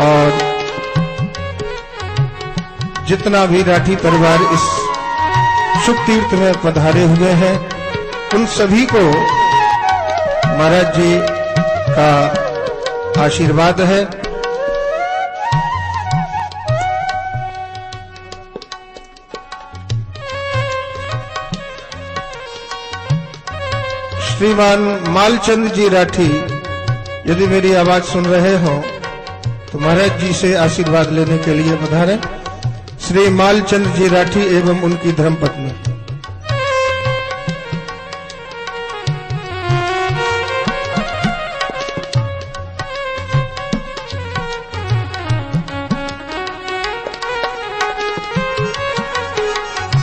और जितना भी राठी परिवार इस शुभ तीर्थ में पधारे हुए हैं, उन सभी को महाराज जी का आशीर्वाद है। श्रीमान मालचंद जी राठी यदि मेरी आवाज सुन रहे हो तो महाराज जी से आशीर्वाद लेने के लिए पधारे। श्री मालचंद जी राठी एवं उनकी धर्मपत्नी।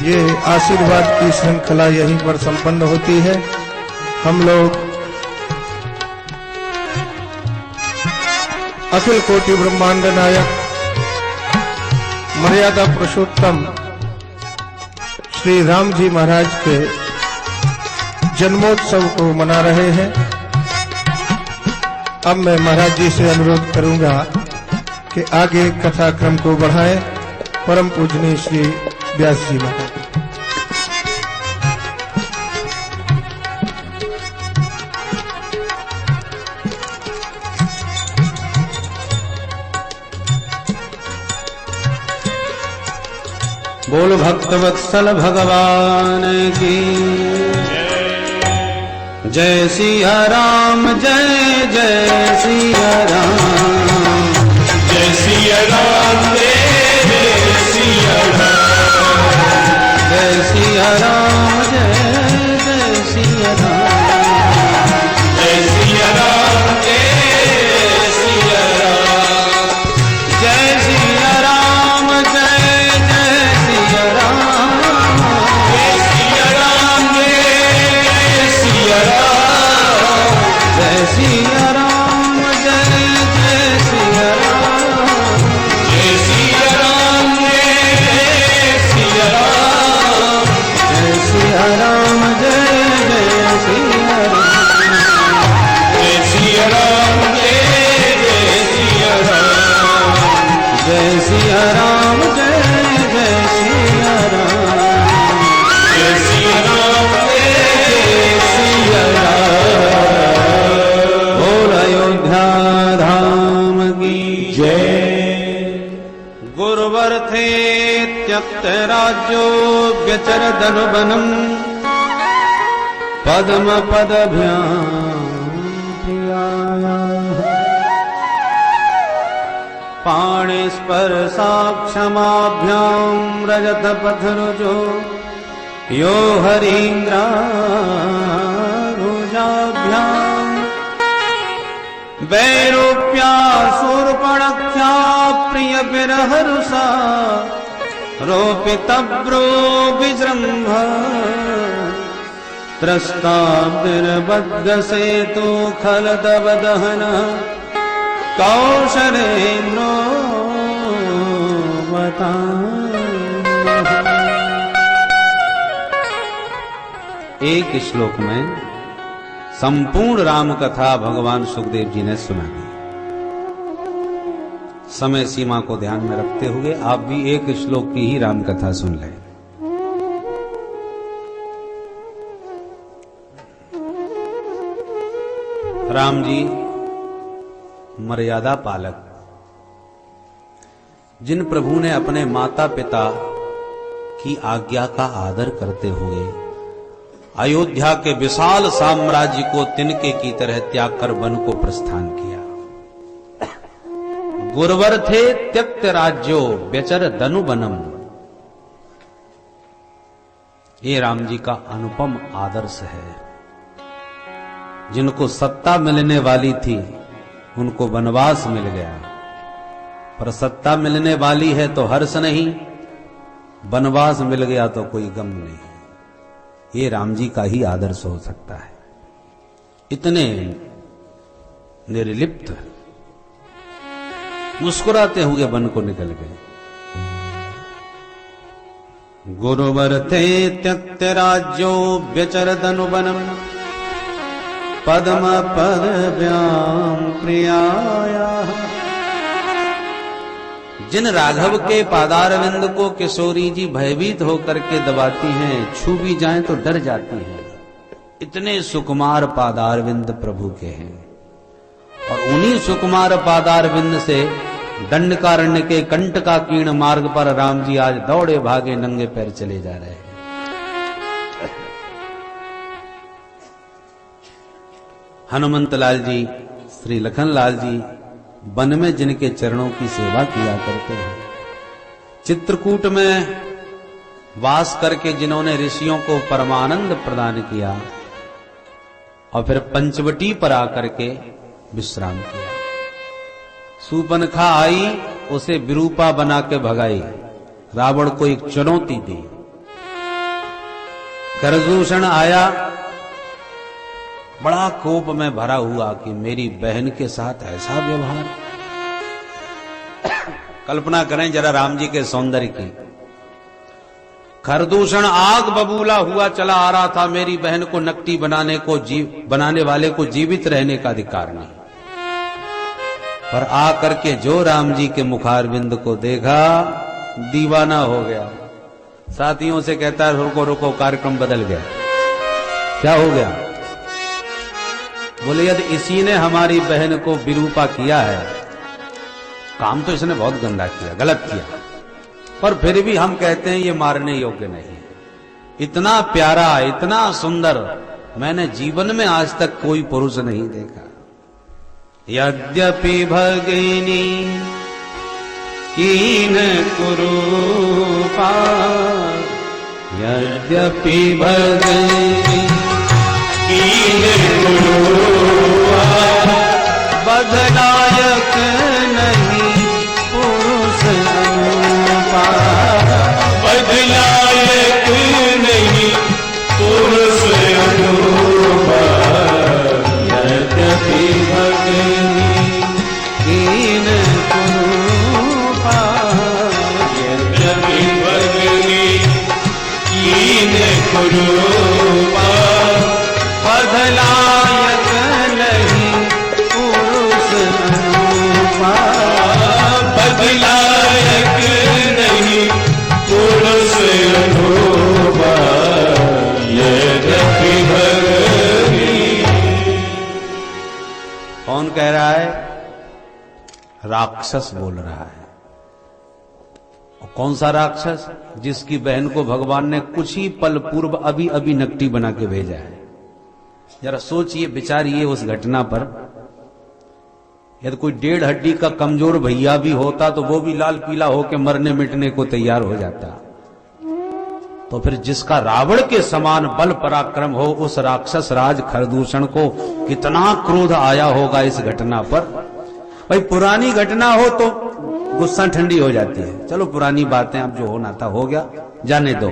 ये आशीर्वाद की श्रृंखला यहीं पर संपन्न होती है। हम लोग अखिल कोटि ब्रह्मांड नायक मर्यादा पुरुषोत्तम श्री राम जी महाराज के जन्मोत्सव को मना रहे हैं। अब मैं महाराज जी से अनुरोध करूंगा कि आगे कथा क्रम को बढ़ाएं। परम पूजनीय श्री व्यास जी महाराज। बोल भक्तवत्सल भगवान की जय सिया राम, जय जय सिया राम, जय सिया राम, जय सिया राम, जय सिया राम, जय जय सिया राम, जय सिया राम, जय सिया राम, जय सिया राम, जय जय सिया राम, जय सिया राम, जय सिया राम, जय सिया राम, जय जय सिया राम, जय सिया राम, जय सिया राम, जय सिया राम, जय जय सिया राम, जय सिया राम, जय सिया राम, जय सिया राम, जय जय सिया राम, जय सिया राम, जय सिया राम। बोल अयोध्या धाम की जय। गुरुवर थे त्यक्त राज्यो व्यचर धनुबनम पद्म पदभ्याम प्रियाया पाणि स्पर्शाक्षमाभ्याम रजत पथरुजो यो हरीन्द्रा रुजाभ्याम वैरूप्या शूर्पणख्या प्रिय विरहरुषा रोपितब्रो विजृंभ त्रस्ताब्दिर्बद्ध सेतु खलदव दहन कौशलेन्द्रो बता। एक श्लोक में संपूर्ण राम कथा भगवान सुखदेव जी ने सुना दी। समय सीमा को ध्यान में रखते हुए आप भी एक श्लोक की ही राम कथा सुन लें। राम जी मर्यादा पालक, जिन प्रभु ने अपने माता पिता की आज्ञा का आदर करते हुए अयोध्या के विशाल साम्राज्य को तिनके की तरह त्याग कर वन को प्रस्थान किया। गुरुवर थे त्यक्त राज्यो व्यचर धनुबनम, ये राम जी का अनुपम आदर्श है। जिनको सत्ता मिलने वाली थी उनको वनवास मिल गया, पर सत्ता मिलने वाली है तो हर्ष नहीं, वनवास मिल गया तो कोई गम नहीं। ये राम जी का ही आदर्श हो सकता है। इतने निर्लिप्त मुस्कुराते हुए वन को निकल गए। गुरुवर थे त्यक्त राज्यो व्यचर धनुबनम पद्म पदभ्याम प्रियाया जिन राघव के पादारविंद को किशोरी जी भयभीत होकर के दबाती हैं, छू भी जाएं तो डर जाती हैं, इतने सुकुमार पादारविंद प्रभु के हैं। और उन्हीं सुकुमार पादारविंद से दंडकारण्य के कंटकाकीर्ण मार्ग पर राम जी आज दौड़े भागे नंगे पैर चले जा रहे हैं। हनुमंत लाल जी, श्री लखन लाल जी वन में जिनके चरणों की सेवा किया करते हैं, चित्रकूट में वास करके जिन्होंने ऋषियों को परमानंद प्रदान किया और फिर पंचवटी पर आकर के विश्राम किया। सूर्पनखा आई, उसे विरूपा बना के भगाई, रावण को एक चुनौती दी। खरदूषण आया बड़ा कोप में भरा हुआ कि मेरी बहन के साथ ऐसा व्यवहार। कल्पना करें जरा राम जी के सौंदर्य की। खरदूषण आग बबूला हुआ चला आ रहा था, मेरी बहन को नकटी बनाने वाले को जीवित रहने का अधिकार नहीं। पर आकर के जो राम जी के मुखारविंद को देखा, दीवाना हो गया। साथियों से कहता है रुको रुको, कार्यक्रम बदल गया। क्या हो गया? बोले यदि इसी ने हमारी बहन को विरूपा किया है, काम तो इसने बहुत गंदा किया, गलत किया, पर फिर भी हम कहते हैं ये मारने योग्य नहीं। इतना प्यारा, इतना सुंदर मैंने जीवन में आज तक कोई पुरुष नहीं देखा। यद्यपि भगिनी कीन कुरूपा, यद्यपि भगिनी कीन कुरूपा, बदलायक नहीं पुरुष अनुपा, बदलायक नहीं पुरुष अनुपा, यद्यपि भगिनी कीन कुरूपा, यद्यपि भगिनी कीन कुरूपा, बदलायक नहीं पुरुष अनुपा, बदलायक नहीं पुरुष अनुपा, यद्यपि भगिनी। कौन कह रहा है? राक्षस बोल रहा है। और कौन सा राक्षस? जिसकी बहन को भगवान ने कुछ ही पल पूर्व अभी अभी नकटी बना के भेजा है। जरा सोचिए, विचारिए उस घटना पर। यदि कोई 1.5 हड्डी का कमजोर भैया भी होता तो वो भी लाल पीला होकर मरने मिटने को तैयार हो जाता। तो फिर जिसका रावण के समान बल पराक्रम हो, उस राक्षस राज खरदूषण को कितना क्रोध आया होगा इस घटना पर। भाई पुरानी घटना हो तो गुस्सा ठंडी हो जाती है, चलो पुरानी बातें, अब जो होना था हो गया, जाने दो।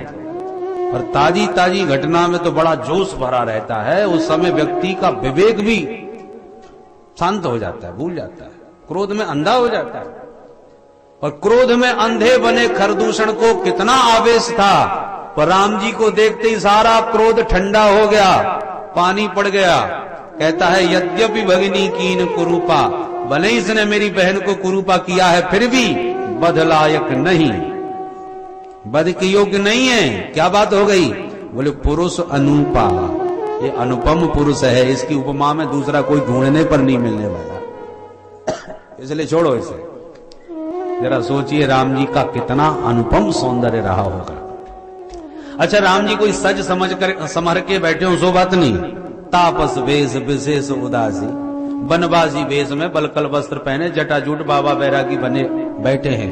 पर ताजी ताजी घटना में तो बड़ा जोश भरा रहता है। उस समय व्यक्ति का विवेक भी शांत हो जाता है, भूल जाता है, क्रोध में अंधा हो जाता है। और क्रोध में अंधे बने खरदूषण को कितना आवेश था, पर राम जी को देखते ही सारा क्रोध ठंडा हो गया, पानी पड़ गया। कहता है यद्यपि भगिनी कीन कुरूपा, भले ही इसने मेरी बहन को कुरूपा किया है, फिर भी बदलायक नहीं, बद के योग्य नहीं है। क्या बात हो गई? बोले पुरुष अनुपा, ये अनुपम पुरुष है, इसकी उपमा में दूसरा कोई ढूंढने पर नहीं मिलने वाला, इसलिए छोड़ो इसे। जरा सोचिए राम जी का कितना अनुपम सौंदर्य रहा होगा। अच्छा, राम जी कोई सज समझ कर समर के बैठे हो सो बात नहीं। तापस वेश विशेष उदासी, बनवासी वेश में बलकल वस्त्र पहने जटाजूट बाबा बैरागी बने बैठे हैं।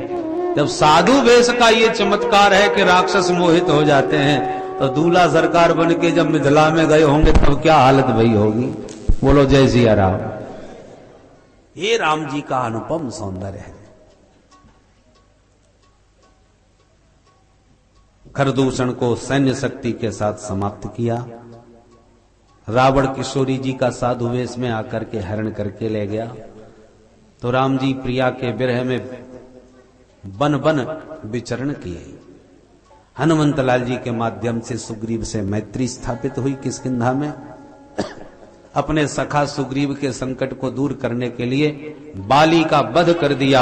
जब साधु वेश का ये चमत्कार है कि राक्षस मोहित हो जाते हैं, तो दूल्हा सरकार बन के जब मिथिला में गए होंगे तब क्या हालत भई होगी। बोलो जय सिया राम। ये राम जी का अनुपम सौंदर्य है। खरदूषण को सैन्य शक्ति के साथ समाप्त किया। रावण किशोरी जी का साधु वेश में आकर के हरण करके ले गया। तो राम जी प्रिया के विरह में बन बन विचरण किए। हनुमंत लाल जी के माध्यम से सुग्रीव से मैत्री स्थापित हुई किष्किंधा में। अपने सखा सुग्रीव के संकट को दूर करने के लिए बाली का वध कर दिया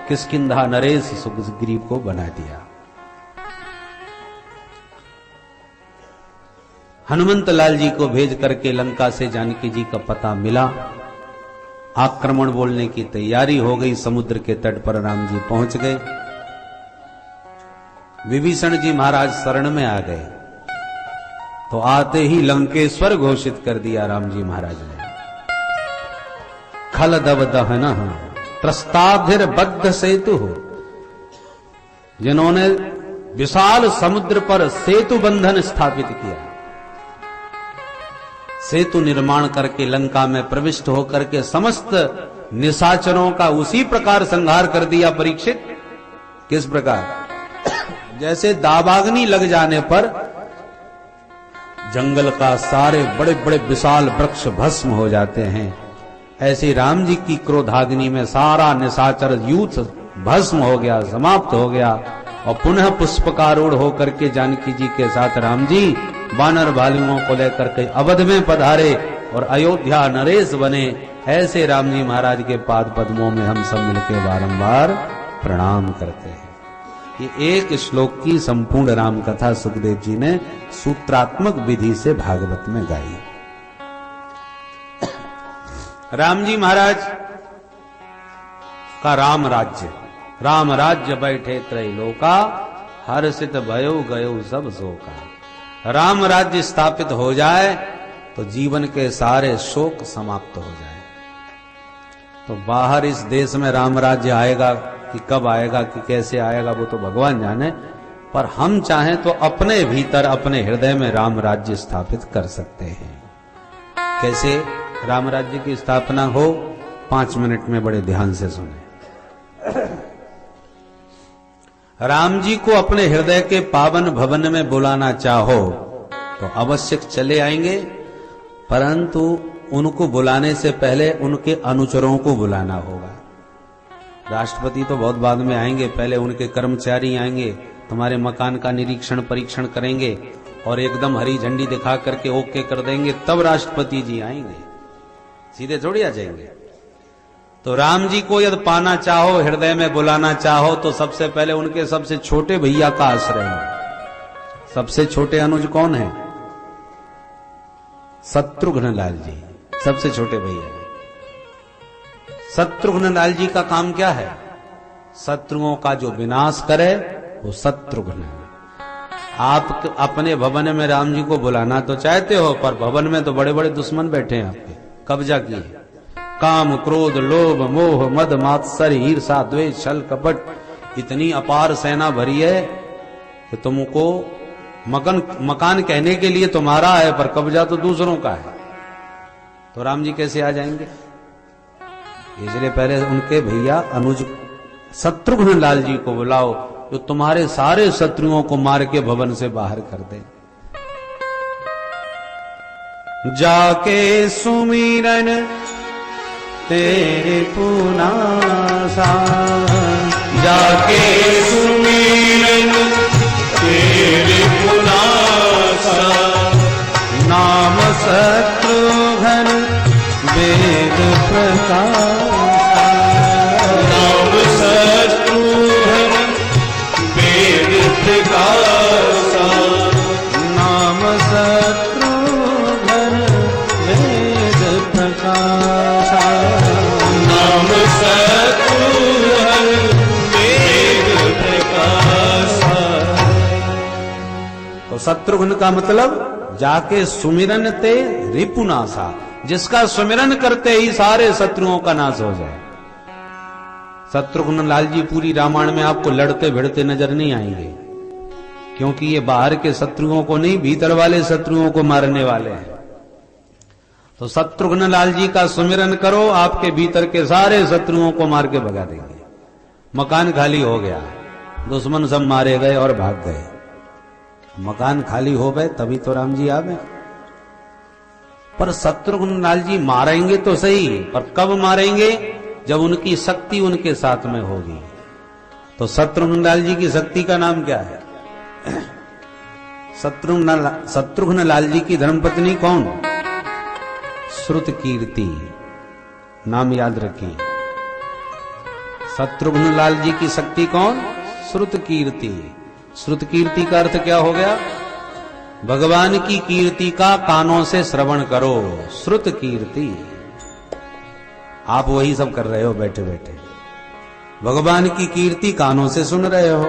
किष्किंधा नरेश सुग्रीव को बना दिया। हनुमंत लाल जी को भेज करके लंका से जानकी जी का पता मिला। आक्रमण बोलने की तैयारी हो गई। समुद्र के तट पर राम जी पहुंच गए। विभीषण जी महाराज शरण में आ गए तो आते ही लंकेश्वर घोषित कर दिया राम जी महाराज ने। खल दव दहन प्रस्ताभिर बद्ध सेतु हो, जिन्होंने विशाल समुद्र पर सेतु बंधन स्थापित किया, सेतु निर्माण करके लंका में प्रविष्ट होकर के समस्त निशाचरों का उसी प्रकार संहार कर दिया। परीक्षित किस प्रकार? जैसे दावाग्नि लग जाने पर जंगल का सारे बड़े बड़े विशाल वृक्ष भस्म हो जाते हैं, ऐसे राम जी की क्रोधाग्नि में सारा निशाचर यूथ भस्म हो गया, समाप्त हो गया। और पुनः पुष्पकारूढ़ होकर के जानकी जी के साथ राम जी वानर भालुओं को लेकर के अवध में पधारे और अयोध्या नरेश बने। ऐसे राम जी महाराज के पाद पद्मों में हम सब मिलकर बारंबार प्रणाम करते हैं। ये एक श्लोक की संपूर्ण राम कथा सुखदेव जी ने सूत्रात्मक विधि से भागवत में गाई। राम जी महाराज का राम राज्य बैठे त्रैलोका, हर्षित भयो गयो सब शोका। राम राज्य स्थापित हो जाए तो जीवन के सारे शोक समाप्त हो जाए। तो बाहर इस देश में राम राज्य आएगा कि कब आएगा कि कैसे आएगा वो तो भगवान जाने, पर हम चाहें तो अपने भीतर अपने हृदय में राम राज्य स्थापित कर सकते हैं। कैसे राम राज्य की स्थापना हो, 5 मिनट में बड़े ध्यान से सुने। राम जी को अपने हृदय के पावन भवन में बुलाना चाहो तो अवश्य चले आएंगे, परंतु उनको बुलाने से पहले उनके अनुचरों को बुलाना होगा। राष्ट्रपति तो बहुत बाद में आएंगे, पहले उनके कर्मचारी आएंगे, तुम्हारे मकान का निरीक्षण परीक्षण करेंगे और एकदम हरी झंडी दिखा करके ओके कर देंगे, तब राष्ट्रपति जी आएंगे, सीधे थोड़ी आ जाएंगे। तो राम जी को यदि पाना चाहो, हृदय में बुलाना चाहो, तो सबसे पहले उनके सबसे छोटे भैया का आश्रय लो। सबसे छोटे अनुज कौन है? शत्रुघ्न लाल जी, सबसे छोटे भैया। शत्रुघ्न लाल जी का काम क्या है? शत्रुओं का जो विनाश करे वो शत्रुघ्न। आप अपने भवन में राम जी को बुलाना तो चाहते हो, पर भवन में तो बड़े बड़े दुश्मन बैठे हैं, आपके कब्जा किए। काम क्रोध लोभ मोह मद मात्सर्य ईर्षा द्वेष छल कपट, इतनी अपार सेना भरी है कि तुमको मकान कहने के लिए तुम्हारा है, पर कब्जा तो दूसरों का है। तो राम जी कैसे आ जाएंगे? इसलिए पहले उनके भैया अनुज शत्रुघ्न लाल जी को बुलाओ, जो तुम्हारे सारे शत्रुओं को मार के भवन से बाहर कर दे। जाके सुमिरन तेरे पुनासा, जाके सुमिरन तेरे पुनासा, नाम शत्रुघ्न वेद प्रकाशा, नाम शत्रुघ्न वेद प्रकाशा, नाम शत्रुघ्न वेद प्रकाशा, नाम शत्रुघ्न वेद प्रकाशा। तो शत्रुघ्न का मतलब जाके सुमिरन ते रिपुनाशा, जिसका सुमिरन करते ही सारे शत्रुओं का नाश हो जाए। शत्रुघ्न लाल जी पूरी रामायण में आपको लड़ते भिड़ते नजर नहीं आएंगे, क्योंकि ये बाहर के शत्रुओं को नहीं, भीतर वाले शत्रुओं को मारने वाले हैं। तो शत्रुघ्न लाल जी का सुमिरन करो, आपके भीतर के सारे शत्रुओं को मार के भगा देंगे। मकान खाली हो गया, दुश्मन सब मारे गए और भाग गए। मकान खाली हो गए तभी तो राम जी आ गए। पर शत्रुघ्न लाल जी मारेंगे तो सही, पर कब मारेंगे? जब उनकी शक्ति उनके साथ में होगी। तो शत्रुघ्न लाल जी की शक्ति का नाम क्या है? शत्रुघ्न लाल जी की धर्मपत्नी कौन? श्रुत कीर्ति, नाम याद रखिए। शत्रुघ्न लाल जी की शक्ति कौन? श्रुत कीर्ति। श्रुत कीर्ति का अर्थ क्या हो गया? भगवान की कीर्ति का कानों से श्रवण करो, श्रुत कीर्ति। आप वही सब कर रहे हो बैठे बैठे, भगवान की कीर्ति कानों से सुन रहे हो।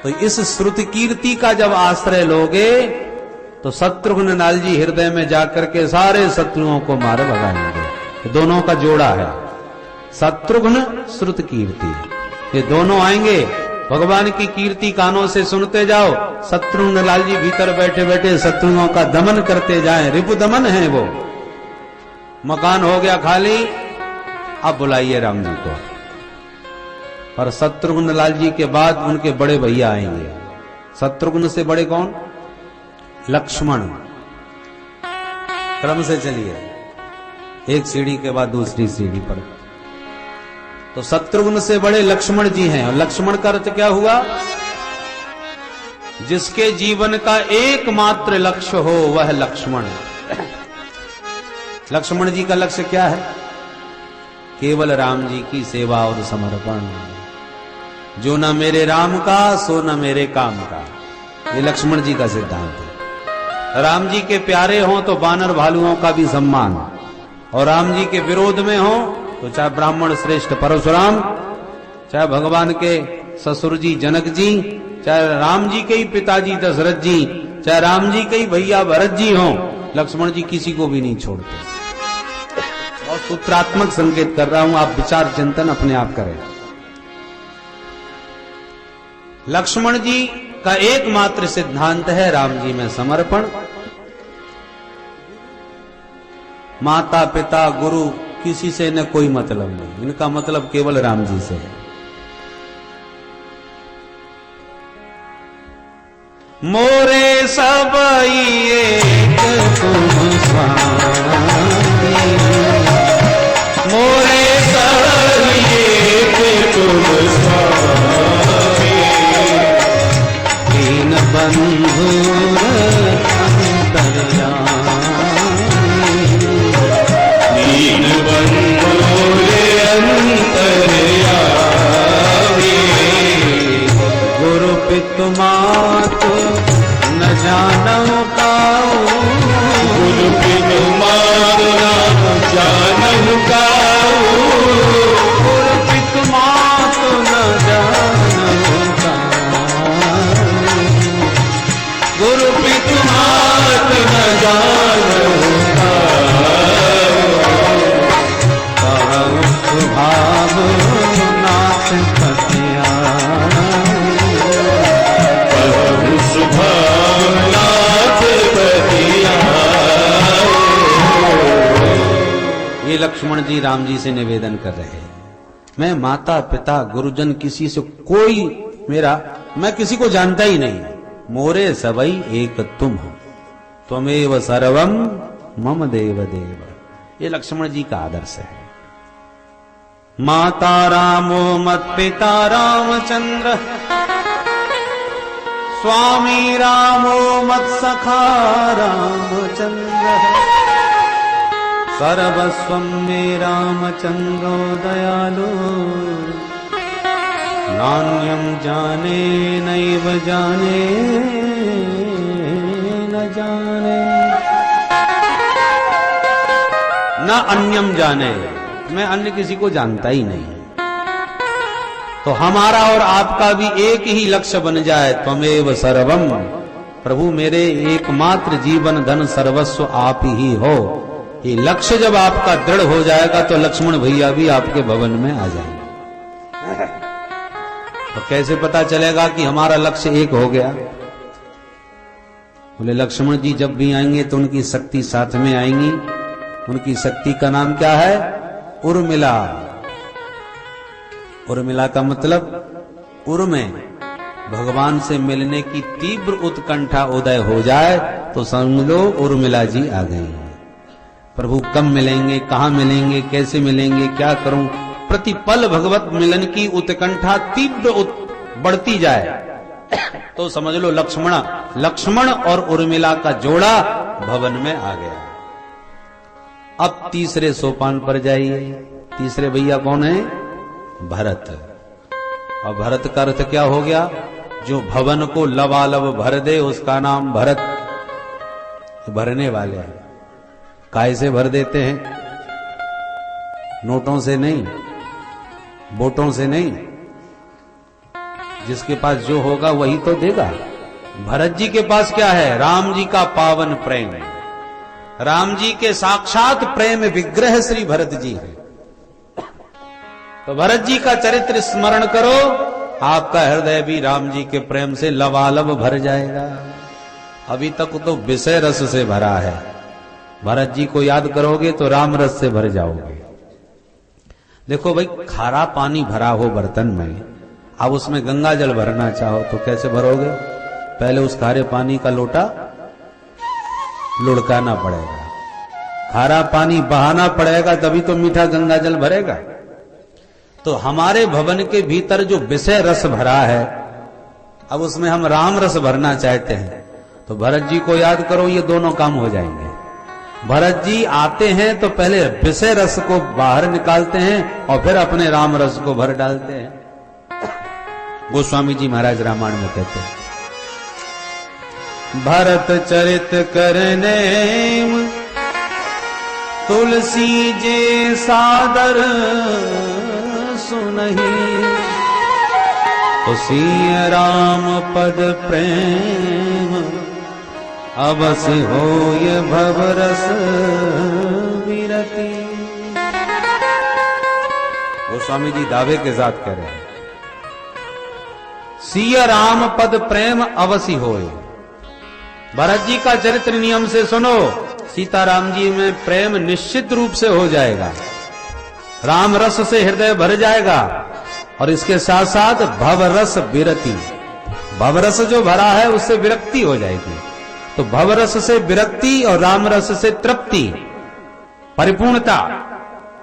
तो इस श्रुत कीर्ति का जब आश्रय लोगे तो शत्रुघ्न लाल जी हृदय में जाकर के सारे शत्रुओं को मार भगाएंगे। दोनों का जोड़ा है, शत्रुघ्न श्रुत कीर्ति। ये दोनों आएंगे, भगवान की कीर्ति कानों से सुनते जाओ, शत्रुघ्न लाल जी भीतर बैठे बैठे शत्रुओं का दमन करते जाएं। रिपु दमन है वो। मकान हो गया खाली, अब बुलाइए राम जी को। और शत्रुघ्न लाल जी के बाद उनके बड़े भैया आएंगे। शत्रुघ्न से बड़े कौन? लक्ष्मण। क्रम से चलिए, एक सीढ़ी के बाद दूसरी सीढ़ी पर। तो शत्रुघ्न से बड़े लक्ष्मण जी हैं। और लक्ष्मण का अर्थ क्या हुआ? जिसके जीवन का एकमात्र लक्ष्य हो वह लक्ष्मण। लक्ष्मण जी का लक्ष्य क्या है? केवल राम जी की सेवा और समर्पण। जो न मेरे राम का सो न मेरे काम का, ये लक्ष्मण जी का सिद्धांत है। राम जी के प्यारे हों तो बानर भालुओं का भी सम्मान, और राम जी के विरोध में हो तो चाहे ब्राह्मण श्रेष्ठ परशुराम, चाहे भगवान के ससुर जी जनक जी, चाहे राम जी के ही पिताजी दशरथ जी, चाहे राम जी के ही भैया भरत जी हों, लक्ष्मण जी किसी को भी नहीं छोड़ते। और सूत्रात्मक संकेत कर रहा हूं, आप विचार चिंतन अपने आप करें। लक्ष्मण जी का एकमात्र सिद्धांत है राम जी में समर्पण। माता पिता गुरु किसी से न कोई मतलब नहीं, इनका मतलब केवल राम जी से है। मोरे सब एक तुम स्वामी, मोरे सब एक तुम स्वामी, दीन बंधु अंतर्यामी, दीन बंधु अंतर्यामी, गुरु पितु मातु न जानौ काऊ, गुरु पितु मातु न जानौ काऊ, गुरु पितु मातु न जानौ काऊ, गुरु पितु मातु न जानौ काऊ, भाव नाथ कटिया, सुभावनाथ कटिया। ये लक्ष्मण जी राम जी से निवेदन कर रहे हैं। मैं माता पिता गुरुजन किसी से कोई मैं किसी को जानता ही नहीं। मोरे सबई एक तुम हो, त्वमेव सर्वम मम देव देव। ये लक्ष्मण जी का आदर्श है। माता रामो मत पिता रामचंद्र, स्वामी रामो मत सखा रामचंद्र, सर्वस्वं मे रामचंद्रो दयालु, नान्यं जाने नैव जाने न जाने, न अन्यम जाने, मैं अन्य किसी को जानता ही नहीं। तो हमारा और आपका भी एक ही लक्ष्य बन जाए, त्वमेव सर्वम, प्रभु मेरे एकमात्र जीवन धन सर्वस्व आप ही हो। ये लक्ष्य जब आपका दृढ़ हो जाएगा तो लक्ष्मण भैया भी आपके भवन में आ जाएंगे। तो कैसे पता चलेगा कि हमारा लक्ष्य एक हो गया? बोले लक्ष्मण जी जब भी आएंगे तो उनकी शक्ति साथ में आएंगी। उनकी शक्ति का नाम क्या है? उर्मिला। उर्मिला का मतलब उर में भगवान से मिलने की तीव्र उत्कंठा उदय हो जाए तो समझ लो उर्मिला जी आ गई हैं। प्रभु कब मिलेंगे, कहां मिलेंगे, कैसे मिलेंगे, क्या करूं, प्रतिपल भगवत मिलन की उत्कंठा तीव्र बढ़ती जाए तो समझ लो लक्ष्मण और उर्मिला का जोड़ा भवन में आ गया। अब तीसरे सोपान पर जाइए। तीसरे भैया कौन है? भरत। और भरत का अर्थ क्या हो गया? जो भवन को लबालब भर दे उसका नाम भरत। भरने वाले हैं। काय से भर देते हैं? नोटों से नहीं, वोटों से नहीं। जिसके पास जो होगा वही तो देगा। भरत जी के पास क्या है? राम जी का पावन प्रेम। राम जी के साक्षात प्रेम विग्रह श्री भरत जी है। तो भरत जी का चरित्र स्मरण करो, आपका हृदय भी राम जी के प्रेम से लबालब भर जाएगा। अभी तक तो विषय रस से भरा है। भरत जी को याद करोगे तो राम रस से भर जाओगे। देखो भाई, खारा पानी भरा हो बर्तन में, अब उसमें गंगा जल भरना चाहो तो कैसे भरोगे? पहले उस खारे पानी का लोटा लुढ़काना पड़ेगा, खारा पानी बहाना पड़ेगा, तभी तो मीठा गंगा जल भरेगा। तो हमारे भवन के भीतर जो विषय रस भरा है, अब उसमें हम राम रस भरना चाहते हैं तो भरत जी को याद करो, ये दोनों काम हो जाएंगे। भरत जी आते हैं तो पहले विषय रस को बाहर निकालते हैं और फिर अपने राम रस को भर डालते हैं। गोस्वामी जी महाराज रामायण में कहते हैं, भरत चरित करने तुलसी जे सादर सुनहि, उसी राम पद प्रेम अवस होय भवरस विरति। गोस्वामी जी दावे के साथ कह रहे हैं, सिय राम पद प्रेम अवसी होय। भरत जी का चरित्र नियम से सुनो, सीताराम जी में प्रेम निश्चित रूप से हो जाएगा, राम रस से हृदय भर जाएगा। और इसके साथ साथ भवरस विरति, भवरस जो भरा है उससे विरक्ति हो जाएगी। तो भवरस से विरक्ति और राम रस से तृप्ति, परिपूर्णता,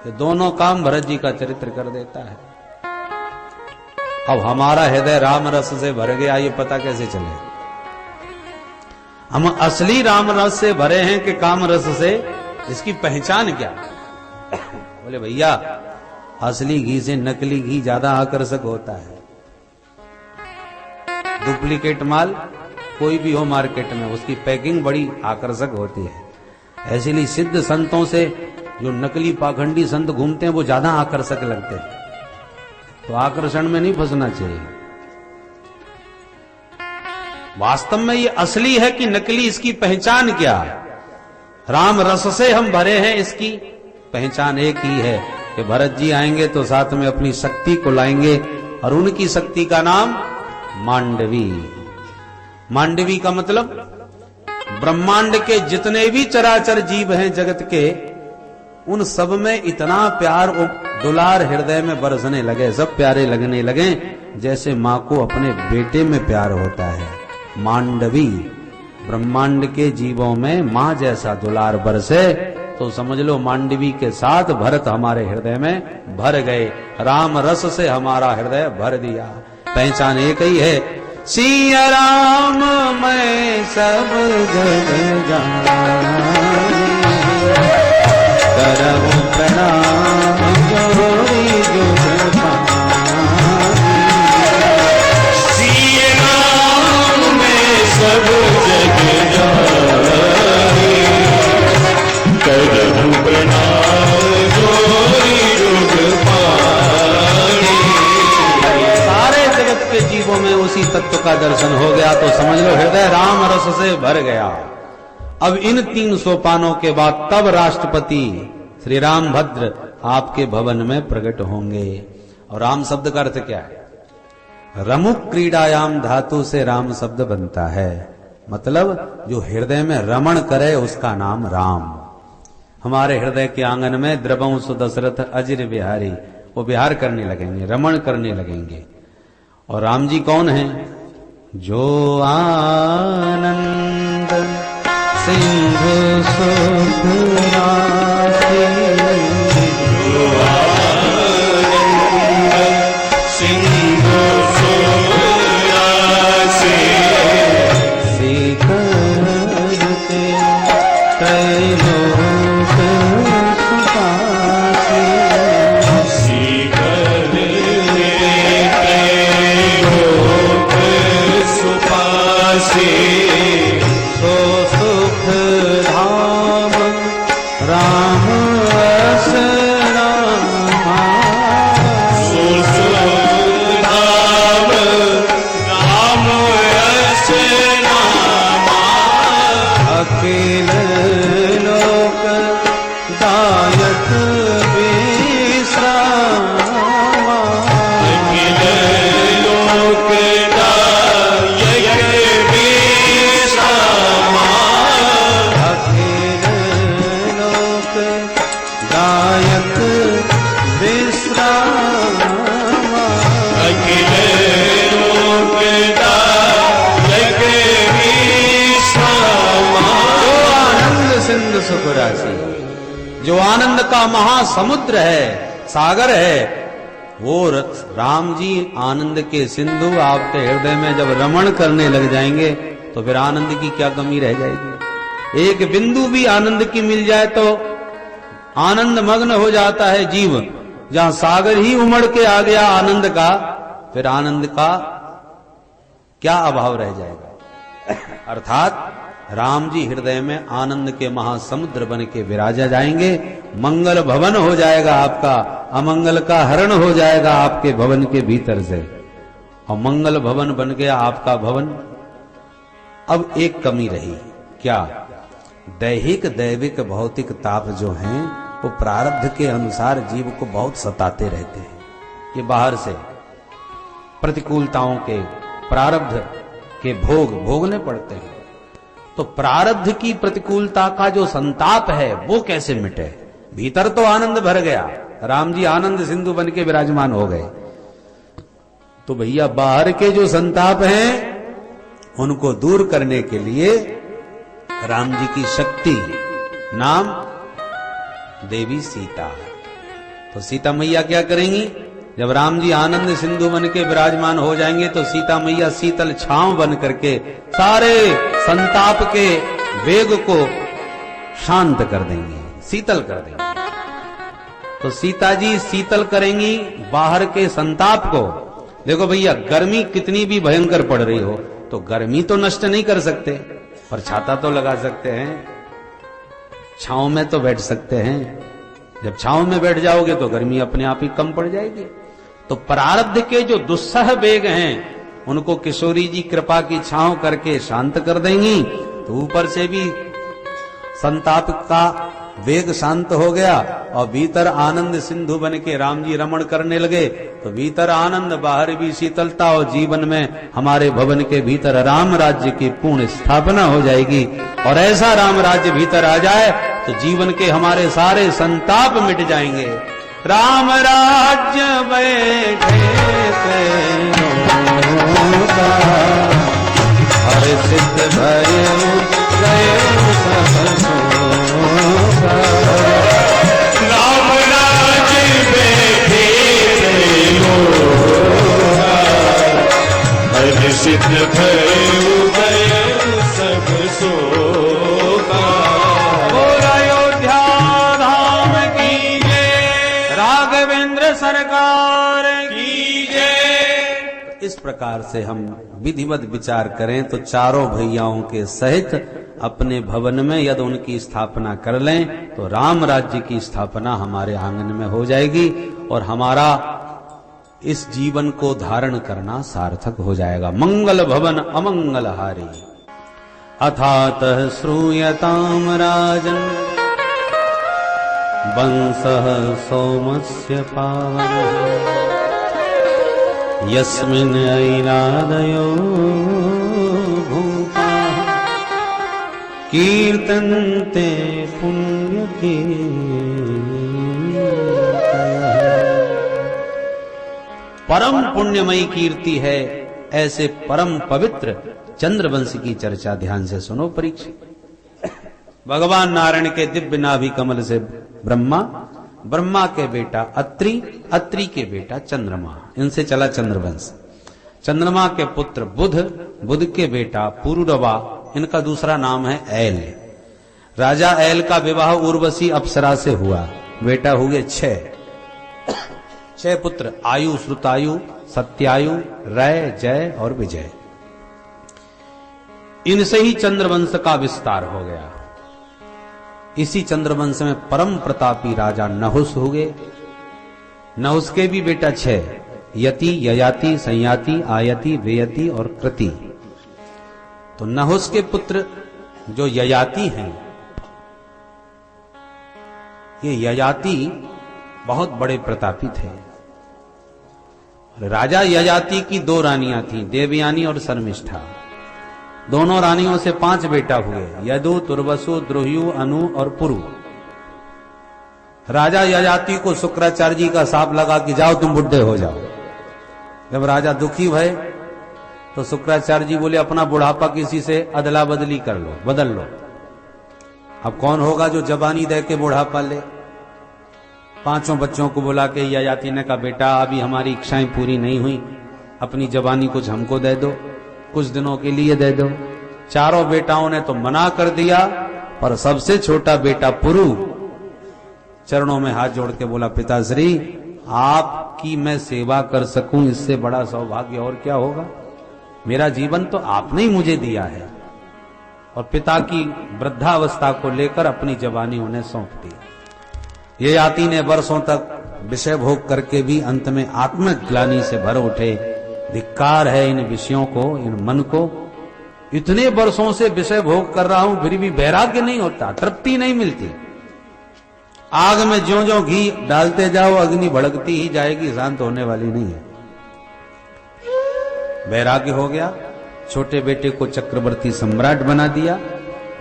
ये दोनों काम भरत जी का चरित्र कर देता है। अब हमारा हृदय राम रस से भर गया, ये पता कैसे चले? हम असली राम रस से भरे हैं कि काम रस से? इसकी पहचान क्या? बोले भैया, असली घी से नकली घी ज्यादा आकर्षक होता है। डुप्लीकेट माल कोई भी हो मार्केट में, उसकी पैकिंग बड़ी आकर्षक होती है। ऐसे ही सिद्ध संतों से जो नकली पाखंडी संत घूमते हैं वो ज्यादा आकर्षक लगते हैं। तो आकर्षण में नहीं फंसना चाहिए। वास्तव में ये असली है कि नकली, इसकी पहचान क्या? राम रस से हम भरे हैं, इसकी पहचान एक ही है कि भरत जी आएंगे तो साथ में अपनी शक्ति को लाएंगे, और उनकी शक्ति का नाम मांडवी। मांडवी का मतलब ब्रह्मांड के जितने भी चराचर जीव हैं जगत के, उन सब में इतना प्यार और दुलार हृदय में बरसने लगे, सब प्यारे लगने लगे जैसे मां को अपने बेटे में प्यार होता है। मांडवी, ब्रह्मांड के जीवों में मां जैसा दुलार बरसे तो समझ लो मांडवी के साथ भरत हमारे हृदय में भर गए। राम रस से हमारा हृदय भर दिया। पहचान एक ही है, सिया राम मैं सब जग जानी, करहु प्रणाम जोड़ी जुग पानी। सिया राम मैं सब जग जानी, करहु प्रणाम जोड़ी जुग पानी। सारे जगत के जीवों में उसी तत्व का दर्शन हो गया तो समझ लो हृदय राम रस से भर गया। अब इन 3 सोपानों के बाद तब राष्ट्रपति श्री रामभद्र आपके भवन में प्रकट होंगे। और राम शब्द का अर्थ क्या है? रमुक क्रीडायाम धातु से राम शब्द बनता है, मतलब जो हृदय में रमण करे उसका नाम राम। हमारे हृदय के आंगन में द्रवंशु दशरथ अजिर बिहारी, वो विहार करने लगेंगे, रमण करने लगेंगे। और राम जी कौन हैं? जो आनंद सिंधु सुख राशि, जो आनंद सिंधु सुख राशि, करते त्रैलोक सुखासी। शिखर जासी सो सुख धाम राम रस रामा सुसुधाम राम रस नामा अखिल लोक दायक विश्रामा अखिल लोक दायक विश्रामा अखिल लोक दायक विश्रामा अखिल लोक दायक विश्रामा जो आनंद सिंधु सुख राशि, जो आनंद का महासमुद्र है, सागर है, वो राम जी आनंद के सिंधु आपके हृदय में जब रमण करने लग जाएंगे तो फिर आनंद की क्या कमी रह जाएगी। एक बिंदु भी आनंद की मिल जाए तो आनंद मग्न हो जाता है जीव। जहां सागर ही उमड़ के आ गया आनंद का, फिर आनंद का क्या अभाव रह जाएगा। अर्थात राम जी हृदय में आनंद के महासमुद्र बन के विराजा जाएंगे। मंगल भवन हो जाएगा आपका, अमंगल का हरण हो जाएगा आपके भवन के भीतर से, और मंगल भवन बन गया आपका भवन। अब एक कमी रही, क्या? दैहिक दैविक भौतिक ताप जो हैं वो प्रारब्ध के अनुसार जीव को बहुत सताते रहते हैं। ये बाहर से प्रतिकूलताओं के प्रारब्ध के भोग भोगने पड़ते हैं। तो प्रारब्ध की प्रतिकूलता का जो संताप है वो कैसे मिटे? भीतर तो आनंद भर गया, राम जी आनंद सिंधु बन के विराजमान हो गए, तो भैया बाहर के जो संताप हैं उनको दूर करने के लिए राम जी की शक्ति नाम देवी सीता। तो सीता मैया क्या करेंगी? जब राम जी आनंद सिंधु बन के विराजमान हो जाएंगे तो सीता मैया शीतल छांव बन करके सारे संताप के वेग को शांत कर देंगे, शीतल कर देंगे। तो सीता जी शीतल करेंगी बाहर के संताप को। देखो भैया, गर्मी कितनी भी भयंकर पड़ रही हो तो गर्मी तो नष्ट नहीं कर सकते, पर छाता तो लगा सकते हैं, छांव में तो बैठ सकते हैं। जब छांव में बैठ जाओगे तो गर्मी अपने आप ही कम पड़ जाएगी। तो प्रारब्ध के जो दुस्सह वेग हैं उनको किशोरी जी कृपा की छांव करके शांत कर देंगी। तो ऊपर से भी संताप का वेग शांत हो गया और भीतर आनंद सिंधु बन के राम जी रमण करने लगे। तो भीतर आनंद, बाहर भी शीतलता, और जीवन में हमारे भवन के भीतर राम राज्य की पूर्ण स्थापना हो जाएगी। और ऐसा राम राज्य भीतर आ जाए तो जीवन के हमारे सारे संताप मिट जाएंगे। राम राज्य बैठे हर सिद्ध भय गए सब सोगा। राम राज बैठे हर सिद्ध भय सब सोगा। और अयोध्या धाम की जय, राघवेंद्र सरकार की जय। इस प्रकार से हम विधिवत विचार करें तो चारों भैयाओं के सहित अपने भवन में यदि उनकी स्थापना कर लें तो राम राज्य की स्थापना हमारे आंगन में हो जाएगी और हमारा इस जीवन को धारण करना सार्थक हो जाएगा। मंगल भवन अमंगल हारी। अथातः श्रूयताम राजन् वंशः सोमस्य पावनः यस्मिन् ऐरादयो भूताः कीर्तन्ते पुण्यकीर्तयः। परम पुण्यमयी कीर्ति है ऐसे परम पवित्र चंद्रवंश की चर्चा ध्यान से सुनो परीक्षित। भगवान नारायण के दिव्य नाभि कमल से ब्रह्मा, ब्रह्मा के बेटा अत्रि, अत्रि के बेटा चंद्रमा, इनसे चला चंद्रवंश। चंद्रमा के पुत्र बुध, बुध के बेटा पुरुरवा, इनका दूसरा नाम है ऐल। राजा ऐल का विवाह उर्वशी अप्सरा से हुआ, बेटा हुए 6 पुत्र, आयु, श्रुतायु, सत्यायु, रय, जय और विजय। इनसे ही चंद्रवंश का विस्तार हो गया। इसी चंद्रवंश में परम प्रतापी राजा नहुस हुए। नहुस के भी बेटा 6, यति, ययाति, संयाति, आयति, वेयति और कृति। तो नहुस के पुत्र जो ययाति हैं, ये ययाति बहुत बड़े प्रतापी थे। राजा ययाति की 2 रानियां थीं, देवयानी और शर्मिष्ठा। दोनों रानियों से 5 बेटा हुए, यदु, तुर्वसु, द्रोह्यु, अनु और पुरु। राजा ययाति को शुक्राचार्य जी का शाप लगा कि जाओ तुम बुढ़े हो जाओ। जब राजा दुखी भय तो शुक्राचार्य जी बोले अपना बुढ़ापा किसी से अदला बदली कर लो, बदल लो। अब कौन होगा जो जवानी दे के बुढ़ापा ले? 5 बच्चों को बुला के ययाति ने कहा बेटा अभी हमारी इच्छाएं पूरी नहीं हुई, अपनी जवानी कुछ हमको दे दो, कुछ दिनों के लिए दे दो। 4 बेटाओं ने तो मना कर दिया, पर सबसे छोटा बेटा पुरु चरणों में हाथ जोड़ के बोला पिताश्री आपकी मैं सेवा कर सकूं, इससे बड़ा सौभाग्य और क्या होगा। मेरा जीवन तो आपने ही मुझे दिया है। और पिता की वृद्धावस्था को लेकर अपनी जवानी उन्हें सौंप दी। ययाति ने वर्षों तक विषय भोग करके भी अंत में आत्मग्लानि से भर उठे। धिक्कार है इन विषयों को, इन मन को। इतने वर्षों से विषय भोग कर रहा हूं फिर भी वैराग्य नहीं होता, तृप्ति नहीं मिलती। आग में ज्यों ज्यों घी डालते जाओ अग्नि भड़कती ही जाएगी, शांत होने वाली नहीं है। वैराग्य हो गया। छोटे बेटे को चक्रवर्ती सम्राट बना दिया,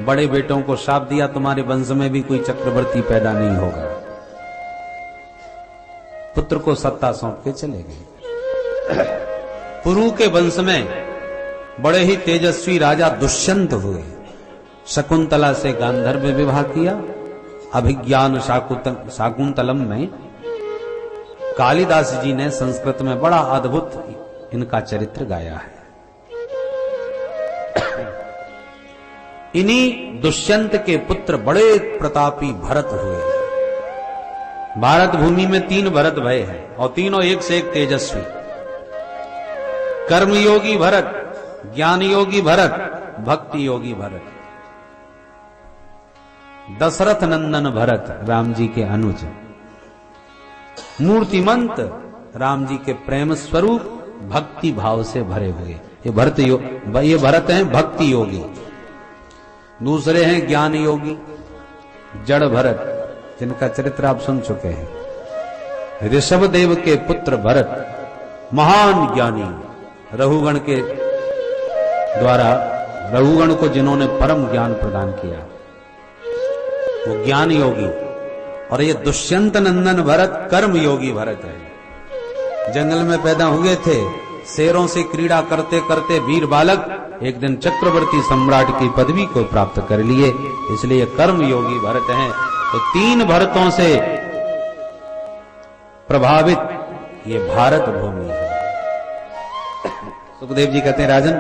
बड़े बेटों को शाप दिया तुम्हारे वंश में भी कोई चक्रवर्ती पैदा नहीं होगा। पुत्र को सत्ता सौंप के चले गए। पुरु के वंश में बड़े ही तेजस्वी राजा दुष्यंत हुए। शकुंतला से गांधर्व विवाह किया। अभिज्ञान शाकुंतलम में कालिदास जी ने संस्कृत में बड़ा अद्भुत इनका चरित्र गाया है। इन्हीं दुष्यंत के पुत्र बड़े प्रतापी भरत हुए। भारत भूमि में 3 भरत भय हैं और तीनों एक से एक तेजस्वी। कर्मयोगी भरत, ज्ञान योगी भरत, भक्ति योगी भरत। दशरथ नंदन भरत राम जी के अनुज, मूर्तिमंत राम जी के प्रेम स्वरूप, भक्ति भाव से भरे हुए। ये भरत हैं भक्ति योगी। दूसरे हैं ज्ञान योगी, जड़ भरत, जिनका चरित्र आप सुन चुके हैं। ऋषभ देव के पुत्र भरत महान ज्ञानी, रघुगण के द्वारा रघुगण को जिन्होंने परम ज्ञान प्रदान किया, वो ज्ञान योगी। और ये दुष्यंत नंदन भरत कर्म योगी भरत है। जंगल में पैदा हुए थे, शेरों से क्रीड़ा करते करते वीर बालक एक दिन चक्रवर्ती सम्राट की पदवी को प्राप्त कर लिए, इसलिए कर्म योगी भरत हैं। तो 3 भरतों से प्रभावित ये भारत भूमि है। सुखदेव जी कहते हैं राजन,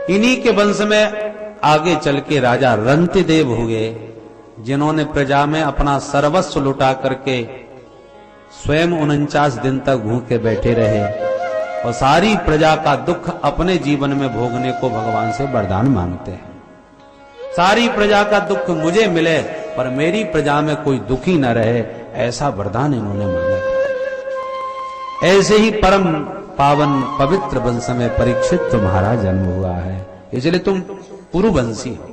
इन्हीं के वंश में आगे चल के राजा रंतिदेव हुए, जिन्होंने प्रजा में अपना सर्वस्व लुटा करके स्वयं 49 दिन तक भूखे बैठे रहे और सारी प्रजा का दुख अपने जीवन में भोगने को भगवान से वरदान मांगते हैं। सारी प्रजा का दुख मुझे मिले पर मेरी प्रजा में कोई दुखी न रहे, ऐसा वरदान इन्होंने मांगा। ऐसे ही परम पावन पवित्र वंश में परीक्षित तुम्हारा जन्म हुआ है, इसलिए तुम पुरुवंशी हो।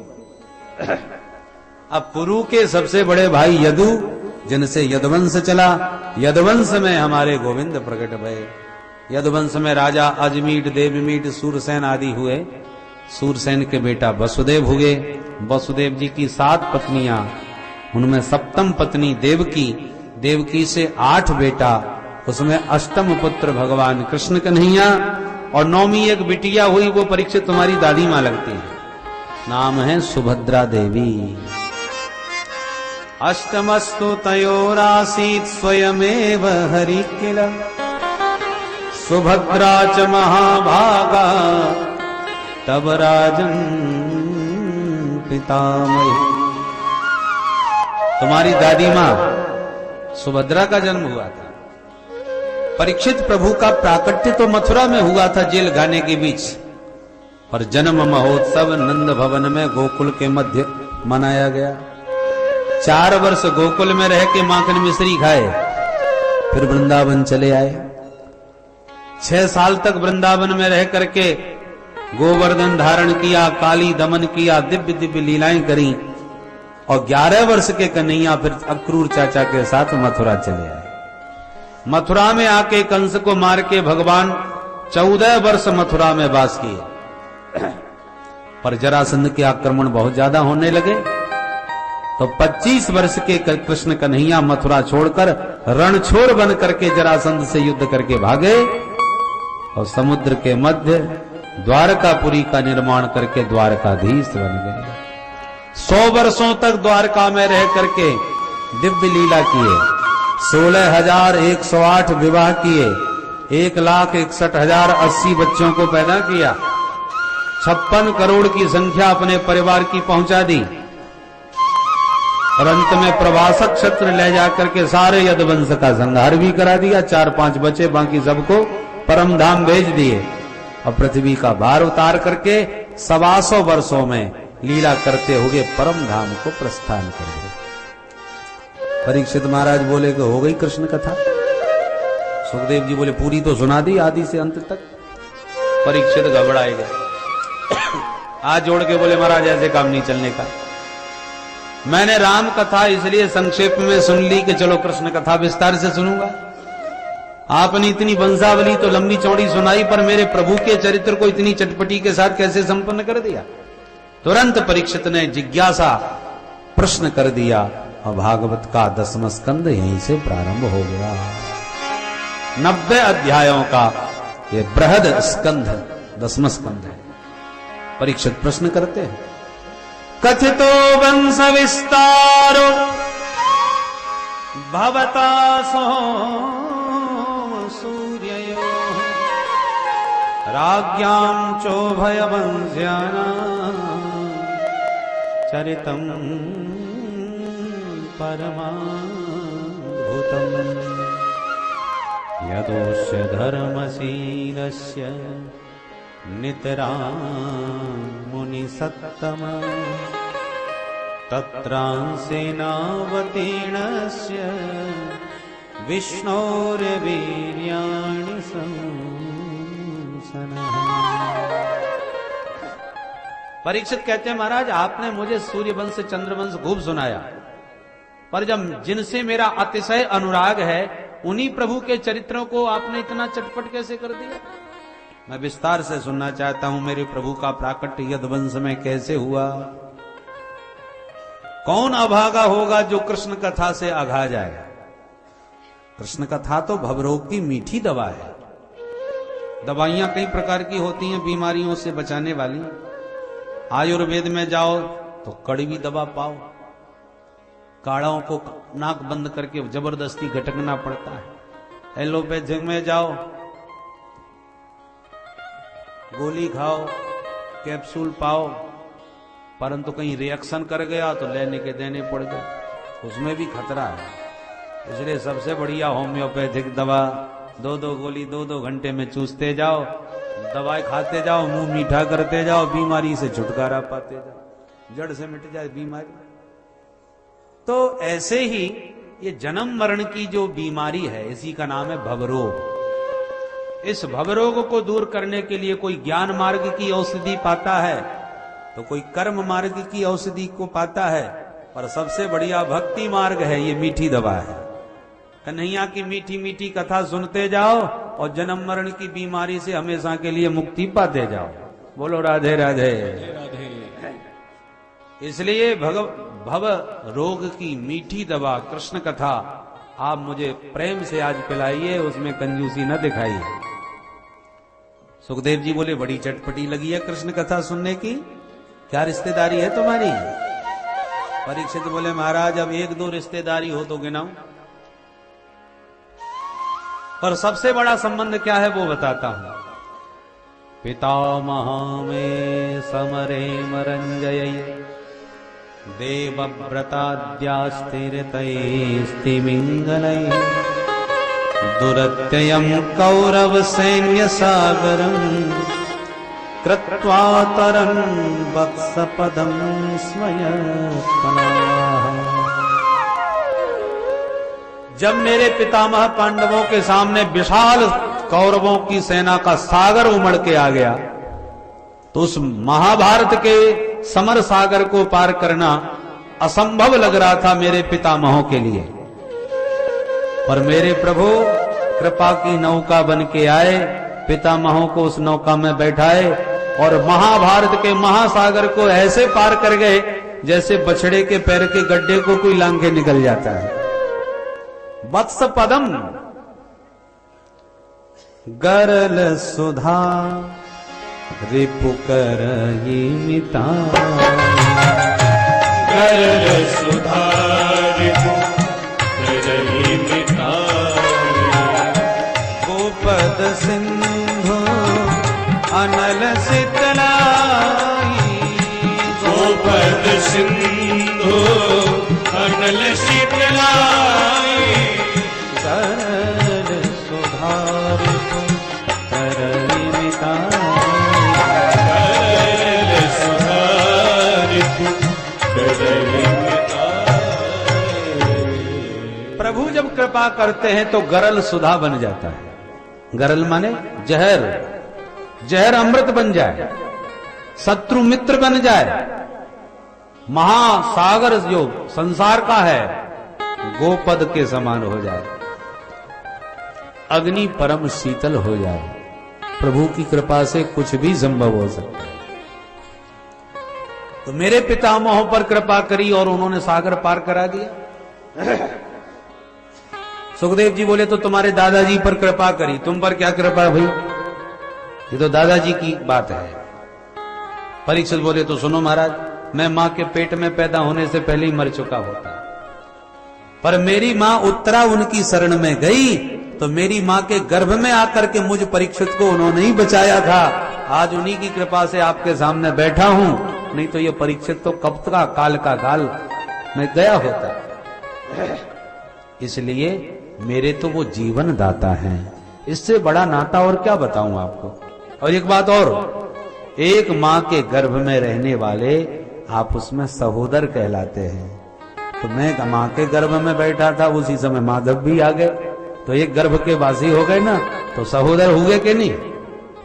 अब पुरु के सबसे बड़े भाई यदु, जिनसे यदुवंश चला, यदुवंश में हमारे गोविंद प्रकट भये। यदुवंश में राजा अजमीट, देवमीट, सूरसेन आदि हुए। सूरसेन के बेटा वसुदेव हुए। वसुदेव जी की 7 पत्नियां, उनमें सप्तम पत्नी देवकी, देवकी से 8 बेटा, उसमें अष्टम पुत्र भगवान कृष्ण कन्हैया, और 9वीं एक बिटिया हुई, वो परीक्षित तुम्हारी दादी मां लगती है, नाम है सुभद्रा देवी। अष्टमस्तु तयोरासीत् स्वयमेव हरि किल, सुभद्रा च महाभागा तब राजन पितामही। तुम्हारी दादी मां सुभद्रा का जन्म हुआ था। परीक्षित प्रभु का प्राकट्य तो मथुरा में हुआ था, जेल खाने के बीच, पर जन्म महोत्सव नंद भवन में गोकुल के मध्य मनाया गया। 4 वर्ष गोकुल में रह के माखन मिश्री खाए, फिर वृंदावन चले आए। 6 साल तक वृंदावन में रह करके गोवर्धन धारण किया, काली दमन किया, दिव्य दिव्य लीलाएं करी, और 11 वर्ष के कन्हैया फिर अक्रूर चाचा के साथ मथुरा चले आए। मथुरा में आके कंस को मार के भगवान 14 वर्ष मथुरा में वास किए। पर जरासंध के आक्रमण बहुत ज्यादा होने लगे, तो 25 वर्ष के कृष्ण कन्हैया मथुरा छोड़कर रणछोड़ बन करके जरासंध से युद्ध करके भागे, और समुद्र के मध्य द्वारकापुरी का निर्माण करके द्वारकाधीश बन गए। 100 वर्षों तक द्वारका में रह करके दिव्य लीला किए, 16,108 विवाह किए, 1,61,080 बच्चों को पैदा किया, 56 करोड़ की संख्या अपने परिवार की पहुंचा दी, और अंत में प्रवासक क्षत्र ले जाकर के सारे यदुवंश का संहार भी करा दिया। 4-5 बचे, बाकी सबको परम धाम भेज दिए, और पृथ्वी का भार उतार करके 125 वर्षों में लीला करते हुए परम धाम को प्रस्थान कर गए। परीक्षित महाराज बोले कि हो गई कृष्ण कथा। सुखदेव जी बोले पूरी तो सुना दी आदि से अंत तक। परीक्षित घबराए गए, हाथ जोड़ के बोले महाराज ऐसे काम नहीं चलने का। मैंने राम कथा इसलिए संक्षेप में सुन ली कि चलो कृष्ण कथा विस्तार से सुनूंगा। आपने इतनी वंशावली तो लंबी चौड़ी सुनाई, पर मेरे प्रभु के चरित्र को इतनी चटपटी के साथ कैसे संपन्न कर दिया। तुरंत परीक्षित ने जिज्ञासा प्रश्न कर दिया, और भागवत का 10वां स्कंद यहीं से प्रारंभ हो गया। 90 अध्यायों का ये बृहद स्कंध 10वां स्कंद है। परीक्षित प्रश्न करते हैं, कथितो वंश विस्तारो भवता सूर्ययो राज्ञां चोभयवंश्यानां चरितं परमाद्भुतम् यदोस्य धर्मशीलस्य नितरां मुनिसत्तम तत्रांसेनावतीर्णस्य विष्णोर्वीर्याणि संसनः। परीक्षित कहते हैं महाराज आपने मुझे सूर्यवंश चंद्रवंश खूब सुनाया, पर जब जिनसे मेरा अतिशय अनुराग है उन्हीं प्रभु के चरित्रों को आपने इतना चटपट कैसे कर दिया। मैं विस्तार से सुनना चाहता हूं मेरे प्रभु का प्राकट्य यदुवंश में कैसे हुआ। कौन अभागा होगा जो कृष्ण कथा से अघा जाएगा। कृष्ण कथा तो भवरोग की मीठी दवा है। दवाइयां कई प्रकार की होती हैं बीमारियों से बचाने वाली। आयुर्वेद में जाओ तो कड़वी दवा पाओ, काढ़ाओं को नाक बंद करके जबरदस्ती घटकना पड़ता है। एलोपैथिक में जाओ गोली खाओ, कैप्सूल पाओ, परंतु कहीं रिएक्शन कर गया तो लेने के देने पड़ गए, उसमें भी खतरा है। इसलिए सबसे बढ़िया होम्योपैथिक दवा 2-2 गोली 2-2 घंटे में चूसते जाओ, दवाई खाते जाओ, मुंह मीठा करते जाओ, बीमारी से छुटकारा पाते जाओ, जड़ से मिट जाए बीमारी। तो ऐसे ही ये जन्म मरण की जो बीमारी है इसी का नाम है भवरोग। इस भवरोग को दूर करने के लिए कोई ज्ञान मार्ग की औषधि पाता है तो कोई कर्म मार्ग की औषधि को पाता है, पर सबसे बढ़िया भक्ति मार्ग है, ये मीठी दवा है। कन्हैया की मीठी मीठी कथा सुनते जाओ और जन्म मरण की बीमारी से हमेशा के लिए मुक्ति पाते जाओ। बोलो राधे राधे। इसलिए भव रोग की मीठी दवा कृष्ण कथा आप मुझे प्रेम से आज पिलाइए, उसमें कंजूसी न दिखाइए। सुखदेव जी बोले बड़ी चटपटी लगी है कृष्ण कथा सुनने की, क्या रिश्तेदारी है तुम्हारी। परीक्षित बोले महाराज अब 1-2 रिश्तेदारी हो तो गिनाऊं, पर सबसे बड़ा संबंध क्या है वो बताता हूं। पितामह में समरे मरंजय देवव्रताद्यास्तिरतैस्तिमिंगलै दुरत्ययं कौरव सैन्य सागरं कृत्वा तरन् वत्सपदं स्मयत्मनाः। जब मेरे पितामह पांडवों के सामने विशाल कौरवों की सेना का सागर उमड़ के आ गया, तो उस महाभारत के समर सागर को पार करना असंभव लग रहा था मेरे पितामहों के लिए। पर मेरे प्रभु कृपा की नौका बन के आए, पितामहों को उस नौका में बैठाए और महाभारत के महासागर को ऐसे पार कर गए जैसे बछड़े के पैर के गड्ढे को कोई लांग के निकल जाता है। वत्स पदम गरल सुधा रिपुकर मिता, गरल सुधा रिपुकर मिता, गोपद सिंधु अनल शीतलाई, गोपद सिंधु अनल शीतलाई, गरल सुधा रिपुकर मिता, गरल सुधा रिपुकर मिता। प्रभु जब कृपा करते हैं तो गरल सुधा बन जाता है। गरल माने जहर, जहर अमृत बन जाए, शत्रु मित्र बन जाए, महासागर जो संसार का है गोपद के समान हो जाए, अग्नि परम शीतल हो जाए। प्रभु की कृपा से कुछ भी संभव हो सकता है। तो मेरे पितामहों पर कृपा करी और उन्होंने सागर पार करा दिया। सुखदेव जी बोले तो तुम्हारे दादाजी पर कृपा करी, तुम पर क्या कृपा भाई, ये तो दादाजी की बात है। परीक्षित बोले तो सुनो महाराज, मैं मां के पेट में पैदा होने से पहले ही मर चुका होता, पर मेरी मां उत्तरा उनकी शरण में गई तो मेरी मां के गर्भ में आकर के मुझ परीक्षित को उन्होंने ही बचाया था। आज उन्हीं की कृपा से आपके सामने बैठा हूं, नहीं तो ये परीक्षित तो कब का काल का काल में गया होता। इसलिए मेरे तो वो जीवन दाता हैं, इससे बड़ा नाता और क्या बताऊं आपको। और एक बात और, एक मां के गर्भ में रहने वाले आप उसमें सहोदर कहलाते हैं। तो मैं मां के गर्भ में बैठा था, उसी समय माधव भी आ गए, तो एक गर्भ के वासी हो गए ना, तो सहोदर हुए कि नहीं।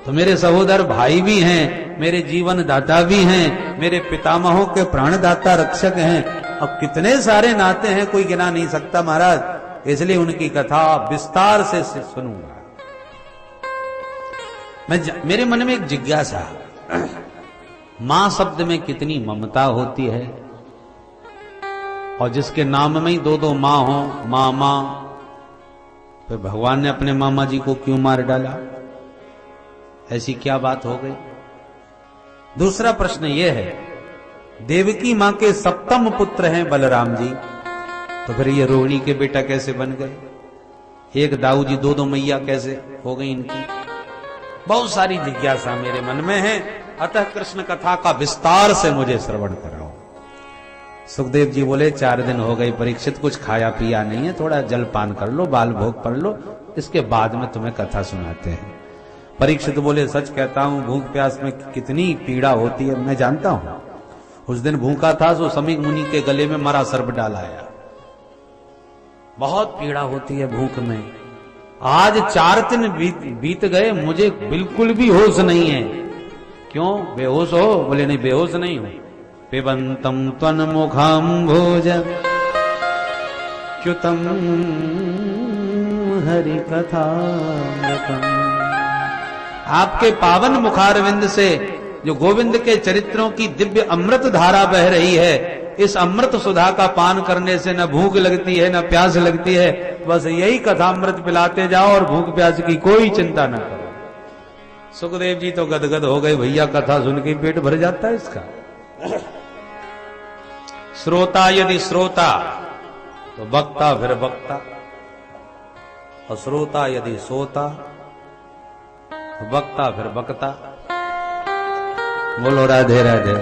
तो मेरे सहोदर भाई भी हैं, मेरे जीवन दाता भी हैं, मेरे पितामहों के प्राणदाता रक्षक हैं। अब कितने सारे नाते हैं कोई गिना नहीं सकता महाराज, इसलिए उनकी कथा विस्तार से सुनूंगा। मेरे मन में एक जिज्ञासा, मां शब्द में कितनी ममता होती है, और जिसके नाम में ही दो दो मां हो, मामा, फिर भगवान ने अपने मामा जी को क्यों मार डाला, ऐसी क्या बात हो गई। दूसरा प्रश्न यह है, देवकी मां के सप्तम पुत्र हैं बलराम जी, तो फिर ये रोहिणी के बेटा कैसे बन गए, एक दाऊ जी दो दो मैया कैसे हो गई इनकी। बहुत सारी जिज्ञासा मेरे मन में है, अतः कृष्ण कथा का विस्तार से मुझे श्रवण कराओ। सुखदेव जी बोले 4 दिन हो गए परीक्षित, कुछ खाया पिया नहीं है, थोड़ा जलपान कर लो, बाल भोग पढ़ लो, इसके बाद में तुम्हें कथा सुनाते हैं। परीक्षित बोले सच कहता हूं, भूख प्यास में कितनी पीड़ा होती है मैं जानता हूं। उस दिन भूखा था तो समीक मुनि के गले में मरा सर्प डाला आया, बहुत पीड़ा होती है भूख में। आज 4 दिन बीत गए, मुझे बिल्कुल भी होश नहीं है। क्यों बेहोश हो, बोले नहीं बेहोश नहीं हूं। पिबंतम त्वन मुखाम्भोज च्युतम हरि कथा, आपके पावन मुखारविंद से जो गोविंद के चरित्रों की दिव्य अमृत धारा बह रही है, इस अमृत सुधा का पान करने से न भूख लगती है न प्यास लगती है, बस यही कथा अमृत पिलाते जाओ और भूख प्यास की कोई चिंता न करो। सुखदेव जी तो गदगद हो गए, भैया कथा सुन के पेट भर जाता है इसका। श्रोता यदि श्रोता तो वक्ता फिर वक्ता, और श्रोता यदि सोता वक्ता फिर वक्ता। बोलो राधे राधे।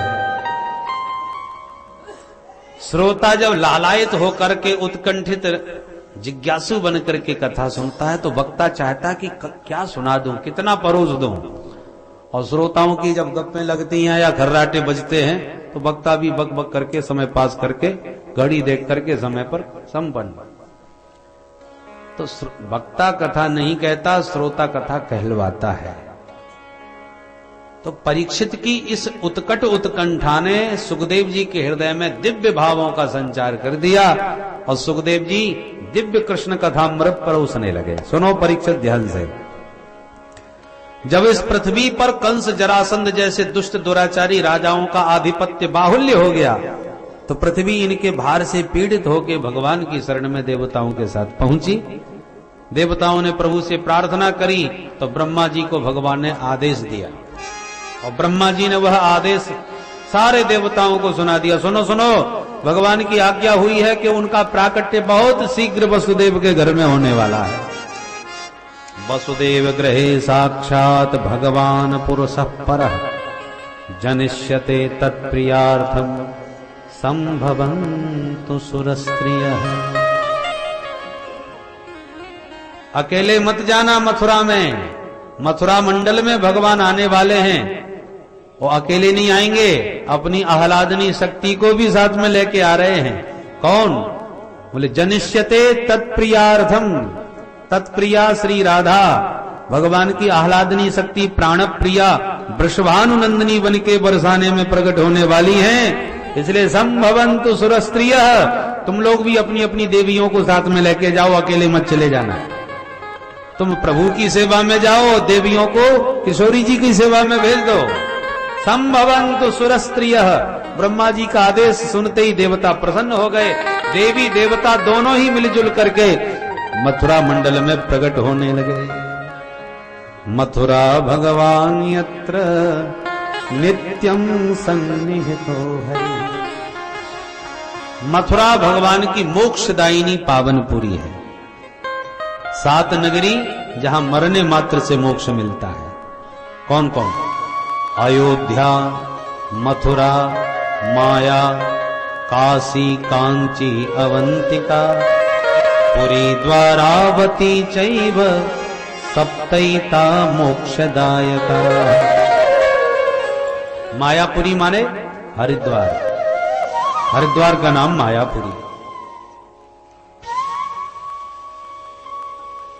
श्रोता जब लालायित होकर के उत्कंठित जिज्ञासु बनकर के कथा सुनता है तो वक्ता चाहता कि क्या सुना दूं, कितना परोस दूं, और श्रोताओं की जब गप्पें लगती हैं या खर्राटे बजते हैं तो वक्ता भी बक बक करके समय पास करके घड़ी देख करके समय पर संपन्न। तो वक्ता कथा नहीं कहता, श्रोता कथा कहलवाता है। तो परीक्षित की इस उत्कट उत्कंठा ने सुखदेव जी के हृदय में दिव्य भावों का संचार कर दिया और सुखदेव जी दिव्य कृष्ण कथामृत परोसने लगे। सुनो परीक्षित ध्यान से। जब इस पृथ्वी पर कंस जरासंध जैसे दुष्ट दुराचारी राजाओं का आधिपत्य बाहुल्य हो गया तो पृथ्वी इनके भार से पीड़ित होकर भगवान की शरण में देवताओं के साथ पहुंची। देवताओं ने प्रभु से प्रार्थना करी तो ब्रह्मा जी को भगवान ने आदेश दिया और ब्रह्मा जी ने वह आदेश सारे देवताओं को सुना दिया। सुनो सुनो, भगवान की आज्ञा हुई है कि उनका प्राकट्य बहुत शीघ्र वसुदेव के घर में होने वाला है। वसुदेव गृहे साक्षात भगवान पुरुषः परः जनिष्यते तत्प्रियार्थम संभवन्तु सुरस्त्रियः। अकेले मत जाना मथुरा में, मथुरा मंडल में भगवान आने वाले हैं। वो अकेले नहीं आएंगे, अपनी आह्लादनी शक्ति को भी साथ में लेके आ रहे हैं। कौन? बोले जनिष्यते तत्प्रियार्थम। तत्प्रिया श्री राधा भगवान की आह्लादनी शक्ति प्राण प्रिया वृषभानुनंदिनी बन के बरसाने में प्रकट होने वाली हैं। इसलिए संभवन्तु सुरस्त्रियः, तुम लोग भी अपनी अपनी देवियों को साथ में लेके जाओ, अकेले मत चले जाना। तुम प्रभु की सेवा में जाओ, देवियों को किशोरी जी की सेवा में भेज दो। संभवन्तु सुरस्त्रियः। ब्रह्मा जी का आदेश सुनते ही देवता प्रसन्न हो गए। देवी देवता दोनों ही मिलजुल करके मथुरा मंडल में प्रकट होने लगे। मथुरा भगवान यत्र नित्यम सन्निहितो है। मथुरा भगवान की मोक्षदायिनी पावनपुरी है। 7 नगरी जहां मरने मात्र से मोक्ष मिलता है। कौन कौन? अयोध्या, मथुरा, माया, काशी, कांची, अवंतिका, पुरी, द्वारावती चैव सप्तैता मोक्षदायका। मायापुरी माने हरिद्वार, हरिद्वार का नाम मायापुरी।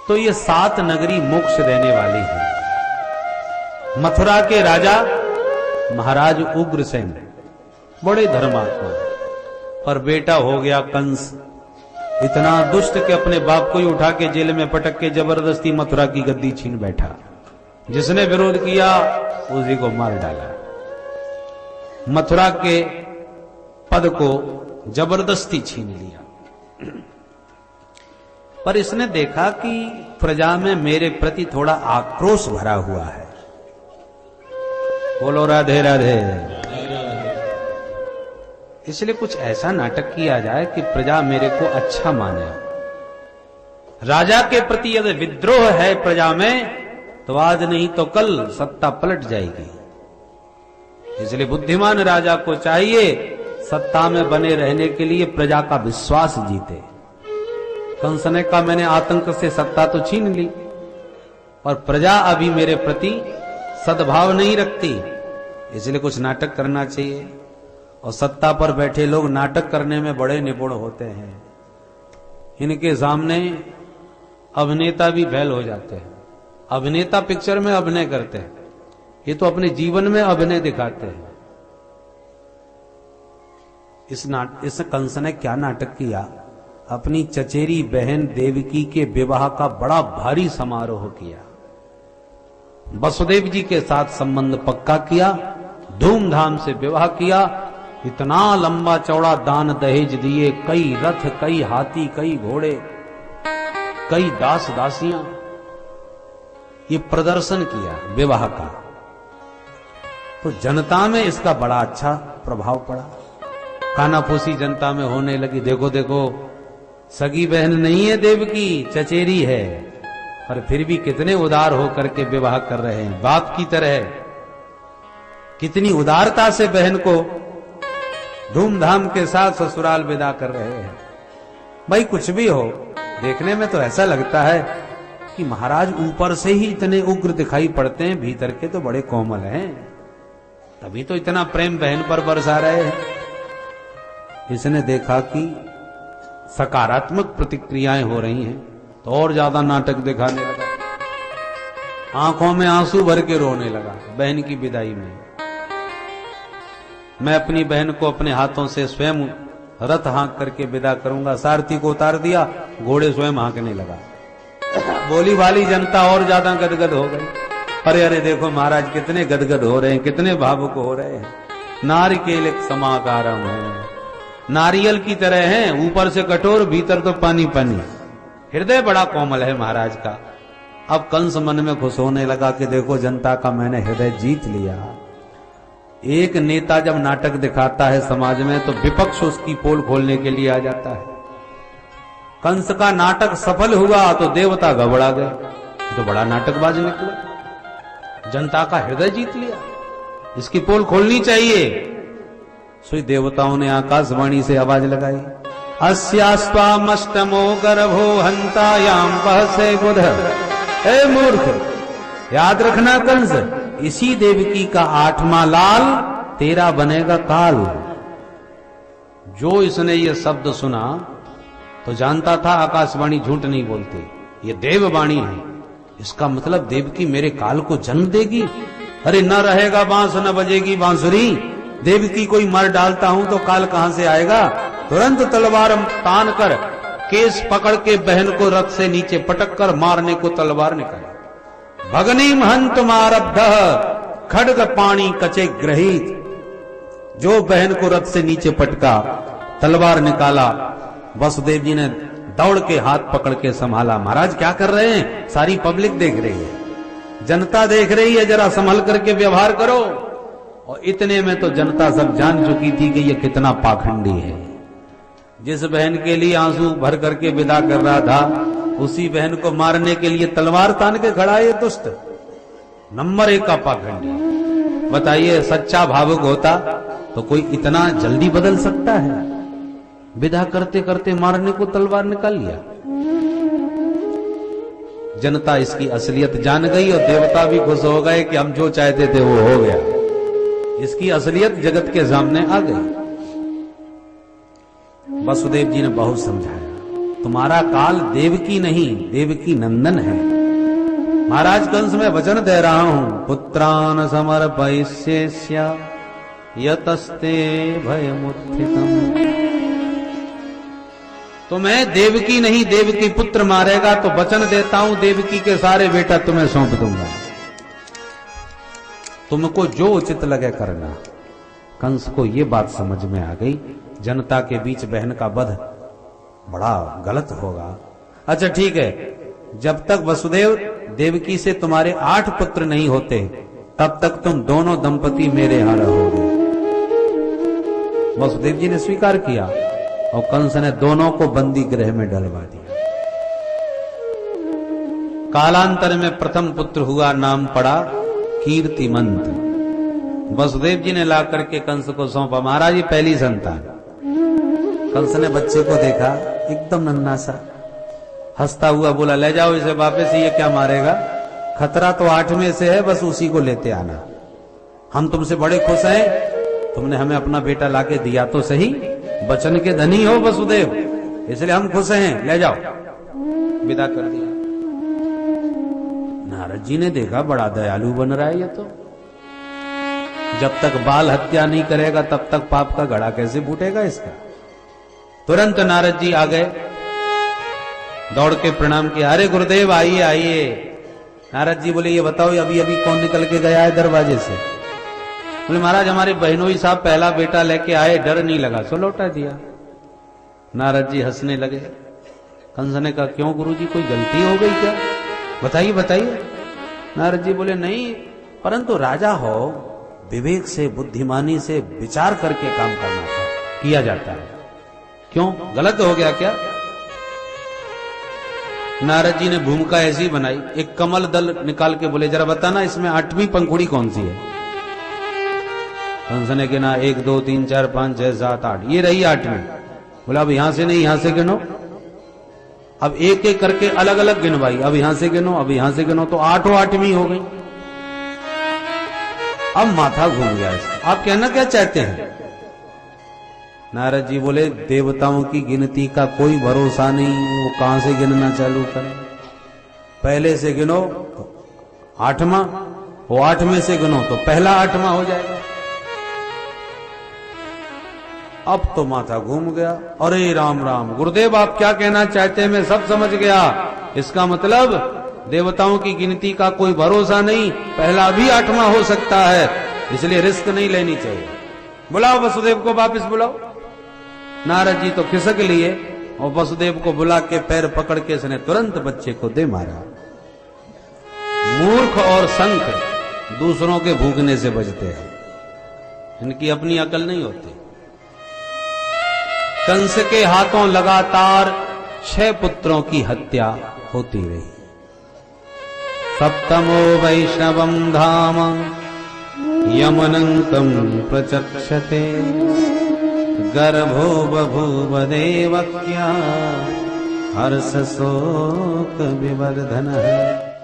तो ये 7 नगरी मोक्ष देने वाली है। मथुरा के राजा महाराज उग्रसेन बड़े धर्मात्मा, पर बेटा हो गया कंस इतना दुष्ट कि अपने बाप को ही उठा के जेल में पटक के जबरदस्ती मथुरा की गद्दी छीन बैठा। जिसने विरोध किया उसी को मार डाला। मथुरा के पद को जबरदस्ती छीन लिया। पर इसने देखा कि प्रजा में मेरे प्रति थोड़ा आक्रोश भरा हुआ है। बोलो राधे राधे। इसलिए कुछ ऐसा नाटक किया जाए कि प्रजा मेरे को अच्छा माने। राजा के प्रति यदि विद्रोह है प्रजा में तो आज नहीं तो कल सत्ता पलट जाएगी। इसलिए बुद्धिमान राजा को चाहिए सत्ता में बने रहने के लिए प्रजा का विश्वास जीते। कंस ने कहा मैंने आतंक से सत्ता तो छीन ली और प्रजा अभी मेरे प्रति सद्भाव नहीं रखती, इसलिए कुछ नाटक करना चाहिए। और सत्ता पर बैठे लोग नाटक करने में बड़े निपुण होते हैं। इनके सामने अभिनेता भी फेल हो जाते हैं। अभिनेता पिक्चर में अभिनय करते हैं, ये तो अपने जीवन में अभिनय दिखाते हैं। इस कंस ने क्या नाटक किया? अपनी चचेरी बहन देवकी के विवाह का बड़ा भारी समारोह किया। वसुदेव जी के साथ संबंध पक्का किया, धूमधाम से विवाह किया। इतना लंबा चौड़ा दान दहेज दिए, कई रथ, कई हाथी, कई घोड़े, कई दास दासियां, ये प्रदर्शन किया विवाह का। तो जनता में इसका बड़ा अच्छा प्रभाव पड़ा। कानाफूसी जनता में होने लगी। देखो देखो, सगी बहन नहीं है देवकी, चचेरी है, पर फिर भी कितने उदार होकर के विवाह कर रहे हैं, बाप की तरह। कितनी उदारता से बहन को धूमधाम के साथ ससुराल विदा कर रहे हैं। भाई कुछ भी हो, देखने में तो ऐसा लगता है कि महाराज ऊपर से ही इतने उग्र दिखाई पड़ते हैं, भीतर के तो बड़े कोमल हैं, तभी तो इतना प्रेम बहन पर बरसा रहे हैं। इसने देखा कि सकारात्मक प्रतिक्रियाएं हो रही हैं तो और ज्यादा नाटक दिखाने लगा, आंखों में आंसू भर के रोने लगा बहन की विदाई में। मैं अपनी बहन को अपने हाथों से स्वयं रथ हाँक करके विदा करूंगा। सारथी को उतार दिया, घोड़े स्वयं हाँकने लगा। बोली वाली जनता और ज्यादा गदगद हो गई। अरे अरे देखो महाराज कितने गदगद हो रहे हैं, कितने भावुक हो रहे हैं। नारिकेल एक समाकारम है, नारियल की तरह है, ऊपर से कठोर भीतर तो पानी पानी। हृदय बड़ा कोमल है महाराज का। अब कंस मन में खुश होने लगा कि देखो जनता का मैंने हृदय जीत लिया। एक नेता जब नाटक दिखाता है समाज में तो विपक्ष उसकी पोल खोलने के लिए आ जाता है। कंस का नाटक सफल हुआ तो देवता घबरा गए, तो बड़ा नाटकबाज निकला, जनता का हृदय जीत लिया, इसकी पोल खोलनी चाहिए। सो देवताओं ने आकाशवाणी से आवाज लगाई, अस्यास्त्वामष्टमो गर्भो हंतायाम बहसे बुध। ए मूर्ख, याद रखना कंस, इसी देवकी का 8वां लाल तेरा बनेगा काल। जो इसने ये शब्द सुना तो जानता था आकाशवाणी झूठ नहीं बोलती, ये देववाणी है। इसका मतलब देवकी मेरे काल को जन्म देगी। अरे न रहेगा बांस न बजेगी बांसुरी, देवकी कोई मर डालता हूं तो काल कहां से आएगा। तुरंत तलवार तान कर केस पकड़ के बहन को रथ से नीचे पटक कर मारने को तलवार निकाली। भगनी महंत मारब्ध खड्ग पाणी कचे ग्रहित। जो बहन को रथ से नीचे पटका, तलवार निकाला, वसुदेव जी ने दौड़ के हाथ पकड़ के संभाला। महाराज क्या कर रहे हैं? सारी पब्लिक देख रही है, जनता देख रही है, जरा संभल करके व्यवहार करो। और इतने में तो जनता सब जान चुकी थी कि ये कितना पाखंडी है। जिस बहन के लिए आंसू भर करके विदा कर रहा था, उसी बहन को मारने के लिए तलवार तान के खड़ा है ये दुष्ट। नंबर 1 का पाखंडी। बताइए, सच्चा भावुक होता तो कोई इतना जल्दी बदल सकता है? विदा करते करते मारने को तलवार निकाल लिया। जनता इसकी असलियत जान गई और देवता भी खुश हो गए कि हम जो चाहते थे वो हो गया। इसकी असलियत जगत के सामने आ गई। वसुदेव जी ने बहुत समझाया, तुम्हारा काल देवकी नहीं देवकी नंदन है। महाराज कंस मैं वचन दे रहा हूं, पुत्रान समर्पयिष्यस्य यतस्ते भयमुत्थितम्। तो मैं देवकी नहीं देवकी पुत्र मारेगा तो वचन देता हूं देवकी के सारे बेटा तुम्हें सौंप दूंगा, तुमको जो उचित लगे करना। कंस को यह बात समझ में आ गई, जनता के बीच बहन का वध बड़ा गलत होगा। अच्छा ठीक है, जब तक वसुदेव देवकी से तुम्हारे 8 पुत्र नहीं होते तब तक तुम दोनों दंपति मेरे यहां रहोगे। वसुदेव जी ने स्वीकार किया और कंस ने दोनों को बंदी गृह में डलवा दिया। कालांतर में प्रथम पुत्र हुआ, नाम पड़ा कीर्तिमंत। वसुदेव जी ने ला करके कंस को सौंपा। महाराज ये पहली संतान। कंस ने बच्चे को देखा, एकदम नन्हा सा, हंसता हुआ बोला, ले जाओ इसे वापस, ये क्या मारेगा, खतरा तो 8 में से है, बस उसी को लेते आना। हम तुमसे बड़े खुश हैं, तुमने हमें अपना बेटा लाके दिया तो सही, वचन के धनी हो वसुदेव, इसलिए हम खुश हैं, ले जाओ। विदा कर दिया। नारद जी ने देखा बड़ा दयालु बन रहा है ये तो, जब तक बाल हत्या नहीं करेगा तब तक पाप का घड़ा कैसे फूटेगा इसका। तुरंत नारद जी आ गए, दौड़ के प्रणाम किया, अरे गुरुदेव आइए आइए। नारद जी बोले, ये बताओ अभी अभी कौन निकल के गया है दरवाजे से? बोले, महाराज हमारे बहनोई साहब पहला बेटा लेके आए, डर नहीं लगा सो लौटा दिया। नारद जी हंसने लगे। कंस ने कहा, क्यों गुरुजी कोई गलती हो गई क्या? बताइए बताइए। नारद जी बोले, नहीं, परंतु राजा हो, विवेक से बुद्धिमानी से विचार करके काम करना किया जाता है। क्यों गलत हो गया क्या? नारद जी ने भूमिका ऐसी बनाई, एक कमल दल निकाल के बोले, जरा बताना इसमें 8वीं पंखुड़ी कौन सी है? कंस ने गिना 1 2 3 4 5 6 7 8, ये रही 8वीं। बोला अब यहां से नहीं यहां से गिनो। अब एक एक करके अलग अलग गिनवाई, अब यहां से गिनो, अब यहां से गिनो, तो 8वीं हो गई। अब माथा घूम गया इसका। आप कहना क्या चाहते हैं? नारद जी बोले, देवताओं की गिनती का कोई भरोसा नहीं, वो कहां से गिनना चालू करें। पहले से गिनो तो 8वां, वो 8वें से गिनो तो पहला 8वां हो जाएगा। अब तो माथा घूम गया। अरे राम राम, गुरुदेव आप क्या कहना चाहते हैं? मैं सब समझ गया। इसका मतलब देवताओं की गिनती का कोई भरोसा नहीं, पहला भी 8वां हो सकता है, इसलिए रिस्क नहीं लेनी चाहिए। बुलाओ वसुदेव को, वापिस बुलाओ। नारद जी तो खिसक लिए और वसुदेव को बुला के पैर पकड़ के इसने तुरंत बच्चे को दे मारा। मूर्ख और संख दूसरों के भूखने से बचते हैं, इनकी अपनी अकल नहीं होती। कंस के हाथों लगातार 6 पुत्रों की हत्या होती रही। सप्तमो वैष्णवं धाम यमनंकं प्रचक्षते गर्भो बभूव देवक्या हर्ष शोक विवर्धनः।